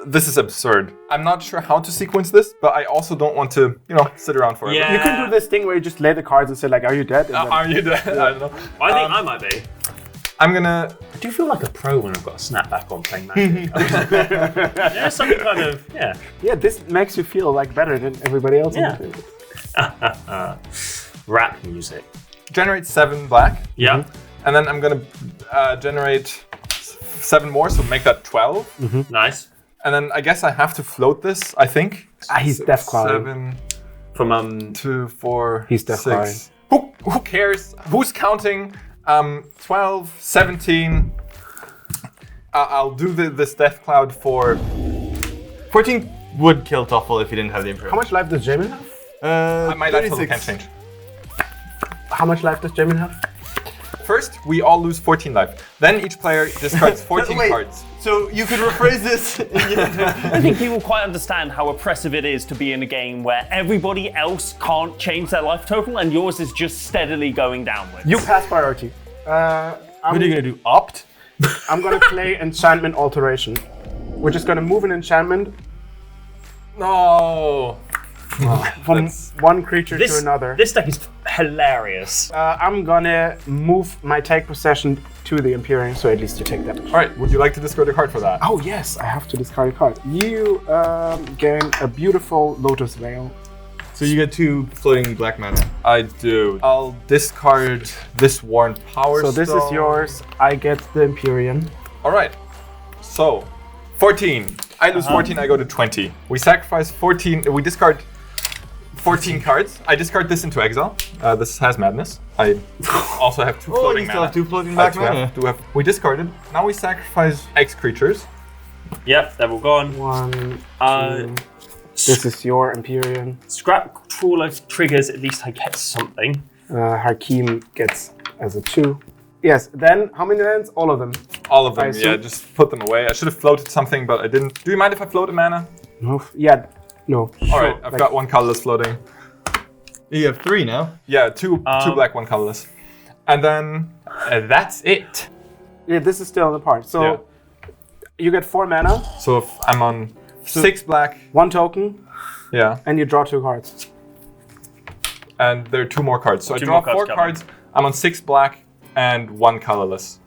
This is absurd. I'm not sure how to sequence this, but I also don't want to, sit around forever. Yeah. You can do this thing where you just lay the cards and say like, "Are you dead?" And then- Are you dead? I don't know. I think I might be. I'm gonna. I do feel like a pro when I've got a snapback on playing Magic. Yeah, some kind of, yeah. yeah, this makes you feel like better than everybody else. on the Yeah. table. Rap music. Generate 7 black, Yeah. and then I'm gonna generate 7 more, so make that 12. Nice. And then I guess I have to float this, I think. He's Death Clouding. 7, From 2, 4, He's Death 6. Who cares? Who's counting? 12, 17. I'll do this Death Cloud for 14 would kill Toffel if you didn't have the Imperial. How much life does Jamin have? my life total 36. can't change. How much life does Jamin have? First, we all lose 14 life. Then each player discards 14 Wait, cards. So you could rephrase this. I don't think people quite understand how oppressive it is to be in a game where everybody else can't change their life total and yours is just steadily going downwards. You pass priority. What are you gonna do? Opt? I'm gonna play Enchantment Alteration. We're just gonna move an enchantment No. from one creature to another. This deck is hilarious. I'm gonna move my take possession to the Imperium, so at least you take that. All right, would you like to discard a card for that? Oh yes, I have to discard a card. You gain a beautiful Lotus Veil. So you get 2 floating black mana. I do. I'll discard this Worn Power So this is Stone. yours. I get the Imperium. All right. So, 14. I lose 14, I go to 20. We sacrifice 14, we discard 14 cards. I discard this into exile. This has madness. I also have 2 Oh, floating you still mana. have 2 floating I black do have- mana. do have- We discarded. Now we sacrifice X creatures. Yep, they're all gone. 1, Uh, 2. This is your Imperium. Scrap Trawler triggers, at least I get something. Hakim gets as a 2. Yes, then how many lands? All of them. All of them, I yeah, assume- just put them away. I should have floated something, but I didn't. Do you mind if I float a mana? No. Yeah, no. All right, I've got 1 colorless floating. You have 3 now. Yeah, two black, 1 colorless. And then that's it. Yeah, this is still on the part. So Yeah. you get 4 mana, So if I'm on 6 black, 1 token, yeah, and you draw 2 cards. and there are 2 more cards. So I 2 draw more 4 cards cards. I'm on 6 black and 1 colorless.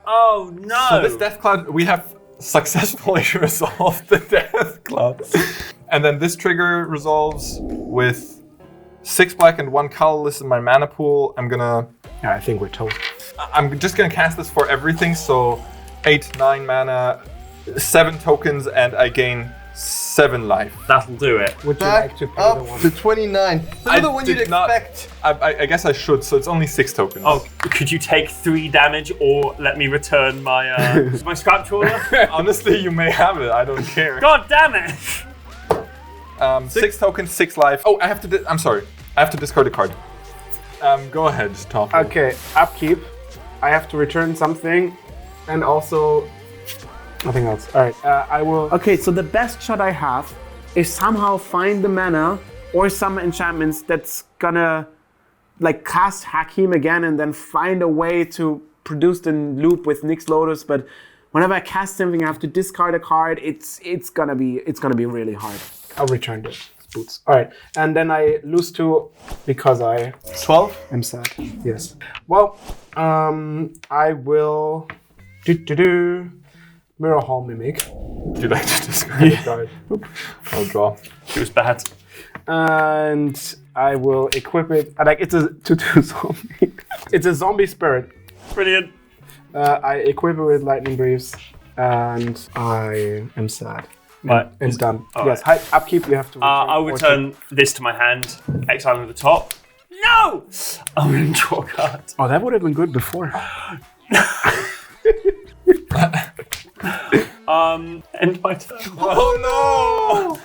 Oh no! So this Death Cloud, we have successfully resolved the Death Cloud. And then this trigger resolves with 6 black and 1 colorless in my mana pool. I'm Yeah, I think we're toast. just gonna cast this for everything. So 8, 9 mana, 7 tokens, and I gain 7 life. That'll do it. Would you Back like to pay up the one? to 29. Another one you'd did not- expect. I guess I should, so it's only 6 tokens. Oh, could you take 3 damage or let me return my my Scrap Trawler? Honestly, you may have it. I don't care. God damn it! 6 tokens, 6 life. Oh, I have to. I'm sorry. I have to discard a card. Go ahead, Tom. Okay, upkeep. I have to return something, and also nothing else. All right, I will. Okay, so the best shot I have is somehow find the mana or some enchantments that's gonna like cast Hakim again, and then find a way to produce the loop with Nyx Lotus. But whenever I cast something, I have to discard a card. It's gonna be really hard. I'll return the boots. All right, and then I lose 2 because I 12? I'm sad. Yes. Well, I will Mirror Hall Mimic. Would you like to discard a card? I'll draw. It was bad. And I will equip it. Like it's a 2/2 zombie. It's a zombie spirit. Brilliant. I equip it with lightning greaves, and I am sad. Right. It's done. All Yes. Upkeep. You have to. I'll return this to my hand, exiling the top. No! I'm going to draw a card. Oh, that would have been good before. End my turn. Oh no!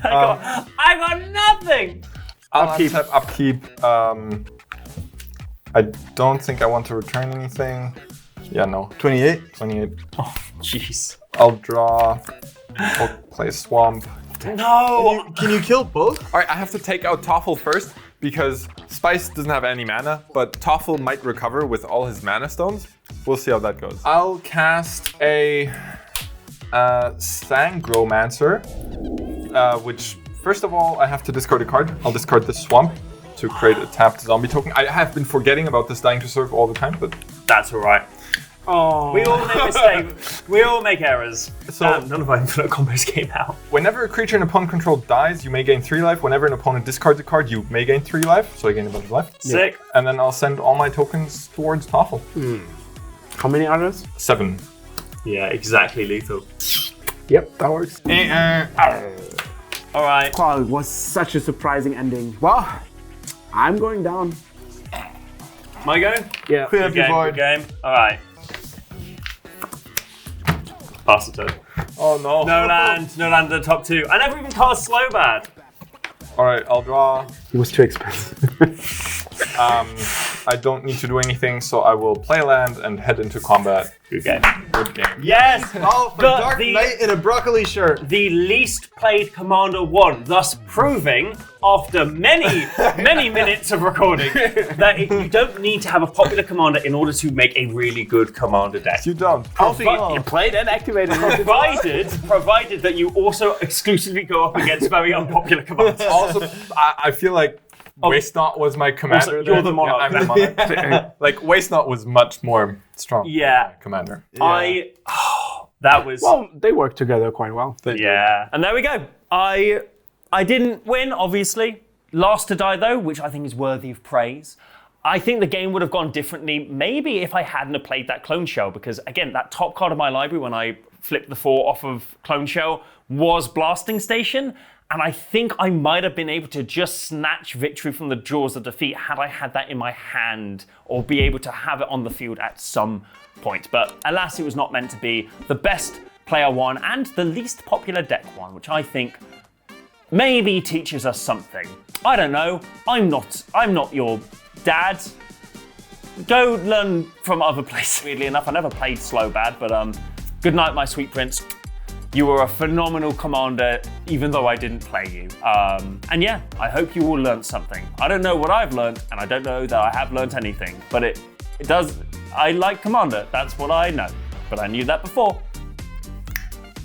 I got nothing. I'll have upkeep. I don't think I want to return anything. Yeah, no. 28. 28. Oh, jeez. I'll draw. I'll play Swamp. No. Can you kill both? All right, I have to take out Toffle first because Spice doesn't have any mana, but Toffle might recover with all his mana stones. We'll see how that goes. I'll cast a Sangromancer, which first of all I have to discard a card. I'll discard the Swamp to create a tapped zombie token. I have been forgetting about this Dying to Serve all the time, but that's all right. Oh. We all make mistakes. We all make errors. So none of our infinite combos came out. Whenever a creature an opponent controls dies, you may gain 3 life. Whenever an opponent discards a card, you may gain 3 life. So I gain a bunch of life. Sick. And then I'll send all my tokens towards Toffle. How many others? 7. Yeah, exactly lethal. Yep, that works. All right. Wow, it was such a surprising ending. Well, I'm going down. Am I going? Yeah. Clean up your board. Good game. All right. Pass the turn. Oh no. No land at the top 2. I never even cast Slow Bad. All right, I'll draw. It was too expensive. I don't need to do anything, so I will play land and head into combat. Good game. Good game. Yes! Oh, for Dark Knight in a broccoli shirt. The least played Commander won, thus proving, after many, many minutes of recording, that you don't need to have a popular commander in order to make a really good commander deck. You don't. You played and activated. Provided that you also exclusively go up against very unpopular commanders. Also, I feel like Waste Not was my commander. Also, you're the monarch. Yeah, I'm the monarch. Like, Waste Not was much more strong. Yeah. Commander. That was... Well, they work together quite well. Yeah. And there we go. I didn't win, obviously. Last to die, though, which I think is worthy of praise. I think the game would have gone differently, maybe if I hadn't have played that Clone Shell, because, again, that top card of my library when I flipped the 4 off of Clone Shell was Blasting Station, and I think I might have been able to just snatch victory from the jaws of defeat had I had that in my hand, or be able to have it on the field at some point. But alas, it was not meant to be. The best player won, and the least popular deck won, which I think maybe teaches us something. I don't know. I'm not your dad. Go learn from other places. Weirdly enough, I never played Slow Bad, but good night, my sweet prince. You were a phenomenal commander, even though I didn't play you. And yeah, I hope you all learned something. I don't know what I've learned, and I don't know that I have learned anything, but it does. I like Commander. That's what I know, but I knew that before.